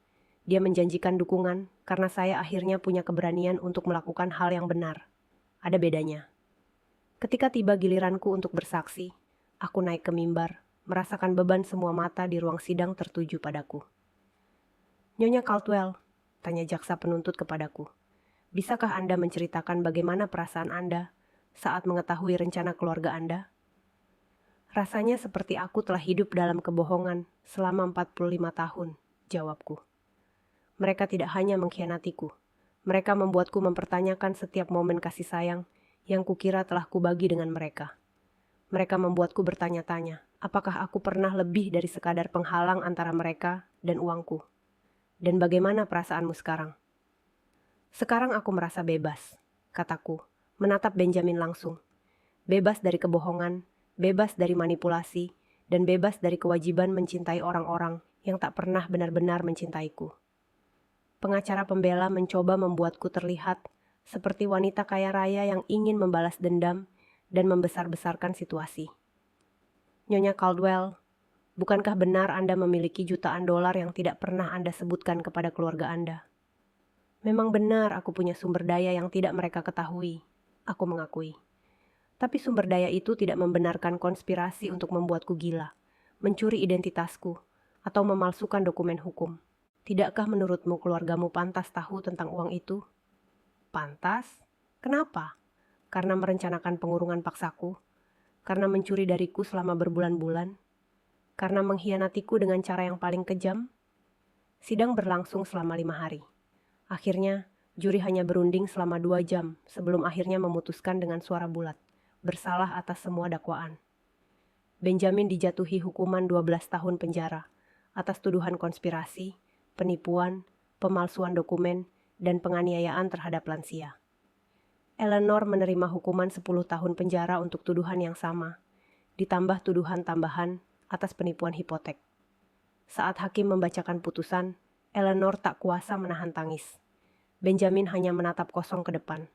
"Dia menjanjikan dukungan karena saya akhirnya punya keberanian untuk melakukan hal yang benar. Ada bedanya." Ketika tiba giliranku untuk bersaksi, aku naik ke mimbar, merasakan beban semua mata di ruang sidang tertuju padaku. "Nyonya Caldwell," tanya jaksa penuntut kepadaku, "bisakah Anda menceritakan bagaimana perasaan Anda saat mengetahui rencana keluarga Anda?" "Rasanya seperti aku telah hidup dalam kebohongan selama 45 tahun, jawabku. "Mereka tidak hanya mengkhianatiku, mereka membuatku mempertanyakan setiap momen kasih sayang yang kukira telah kubagi dengan mereka. Mereka membuatku bertanya-tanya, apakah aku pernah lebih dari sekadar penghalang antara mereka dan uangku? Dan bagaimana perasaanmu sekarang?" "Sekarang aku merasa bebas," kataku, menatap Benjamin langsung. "Bebas dari kebohongan, bebas dari manipulasi, dan bebas dari kewajiban mencintai orang-orang yang tak pernah benar-benar mencintaiku." Pengacara pembela mencoba membuatku terlihat seperti wanita kaya raya yang ingin membalas dendam dan membesar-besarkan situasi. "Nyonya Caldwell, bukankah benar Anda memiliki jutaan dolar yang tidak pernah Anda sebutkan kepada keluarga Anda?" "Memang benar aku punya sumber daya yang tidak mereka ketahui," aku mengakui. "Tapi sumber daya itu tidak membenarkan konspirasi untuk membuatku gila, mencuri identitasku, atau memalsukan dokumen hukum. Tidakkah menurutmu keluargamu pantas tahu tentang uang itu?" "Pantas? Kenapa? Karena merencanakan pengurungan paksaku? Karena mencuri dariku selama berbulan-bulan? Karena mengkhianatiku dengan cara yang paling kejam?" Sidang berlangsung selama 5 hari. Akhirnya, juri hanya berunding selama 2 jam sebelum akhirnya memutuskan dengan suara bulat, bersalah atas semua dakwaan. Benjamin dijatuhi hukuman 12 tahun penjara atas tuduhan konspirasi, penipuan, pemalsuan dokumen, dan penganiayaan terhadap lansia. Eleanor menerima hukuman 10 tahun penjara untuk tuduhan yang sama, ditambah tuduhan tambahan atas penipuan hipotek. Saat hakim membacakan putusan, Eleanor tak kuasa menahan tangis. Benjamin hanya menatap kosong ke depan.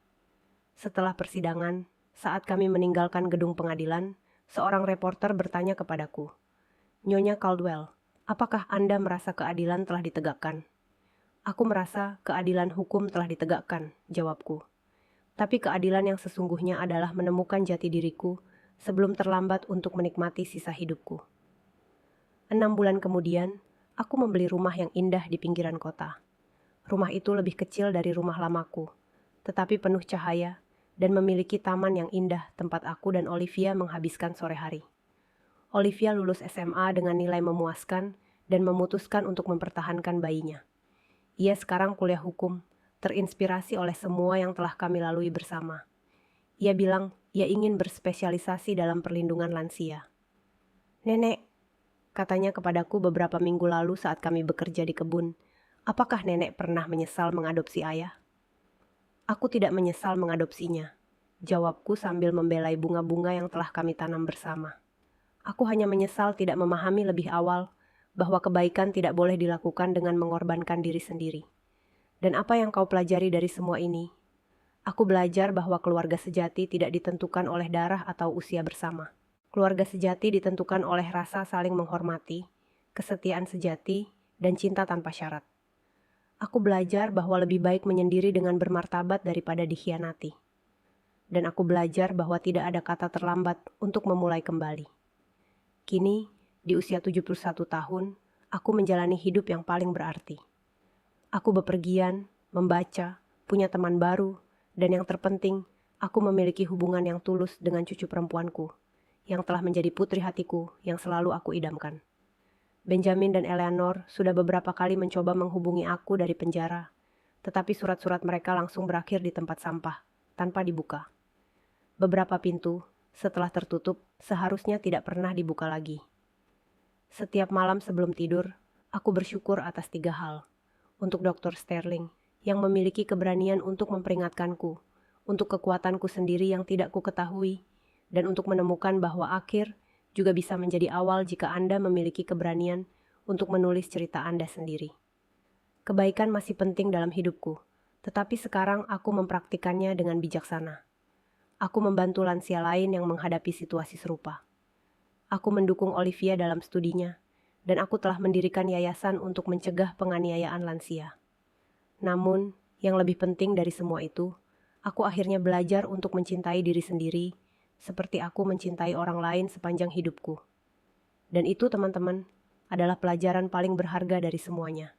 Setelah persidangan, saat kami meninggalkan gedung pengadilan, seorang reporter bertanya kepadaku, "Nyonya Caldwell, apakah Anda merasa keadilan telah ditegakkan?" "Aku merasa keadilan hukum telah ditegakkan," jawabku. "Tapi keadilan yang sesungguhnya adalah menemukan jati diriku sebelum terlambat untuk menikmati sisa hidupku." 6 bulan kemudian, aku membeli rumah yang indah di pinggiran kota. Rumah itu lebih kecil dari rumah lamaku, tetapi penuh cahaya dan memiliki taman yang indah tempat aku dan Olivia menghabiskan sore hari. Olivia lulus SMA dengan nilai memuaskan dan memutuskan untuk mempertahankan bayinya. Ia sekarang kuliah hukum, terinspirasi oleh semua yang telah kami lalui bersama. Ia bilang ia ingin berspesialisasi dalam perlindungan lansia. "Nenek," katanya kepadaku beberapa minggu lalu saat kami bekerja di kebun, "apakah nenek pernah menyesal mengadopsi ayah?" "Aku tidak menyesal mengadopsinya," jawabku sambil membelai bunga-bunga yang telah kami tanam bersama. "Aku hanya menyesal tidak memahami lebih awal bahwa kebaikan tidak boleh dilakukan dengan mengorbankan diri sendiri." "Dan apa yang kau pelajari dari semua ini?" "Aku belajar bahwa keluarga sejati tidak ditentukan oleh darah atau usia bersama. Keluarga sejati ditentukan oleh rasa saling menghormati, kesetiaan sejati, dan cinta tanpa syarat. Aku belajar bahwa lebih baik menyendiri dengan bermartabat daripada dikhianati. Dan aku belajar bahwa tidak ada kata terlambat untuk memulai kembali." Kini, di usia 71 tahun, aku menjalani hidup yang paling berarti. Aku bepergian, membaca, punya teman baru, dan yang terpenting, aku memiliki hubungan yang tulus dengan cucu perempuanku, yang telah menjadi putri hatiku yang selalu aku idamkan. Benjamin dan Eleanor sudah beberapa kali mencoba menghubungi aku dari penjara, tetapi surat-surat mereka langsung berakhir di tempat sampah, tanpa dibuka. Beberapa pintu, setelah tertutup, seharusnya tidak pernah dibuka lagi. Setiap malam sebelum tidur, aku bersyukur atas 3 hal. Untuk Dr. Sterling, yang memiliki keberanian untuk memperingatkanku, untuk kekuatanku sendiri yang tidak kuketahui, dan untuk menemukan bahwa akhir juga bisa menjadi awal jika Anda memiliki keberanian untuk menulis cerita Anda sendiri. Kebaikan masih penting dalam hidupku, tetapi sekarang aku mempraktikannya dengan bijaksana. Aku membantu lansia lain yang menghadapi situasi serupa. Aku mendukung Olivia dalam studinya, dan aku telah mendirikan yayasan untuk mencegah penganiayaan lansia. Namun, yang lebih penting dari semua itu, aku akhirnya belajar untuk mencintai diri sendiri, seperti aku mencintai orang lain sepanjang hidupku. Dan itu, teman-teman, adalah pelajaran paling berharga dari semuanya.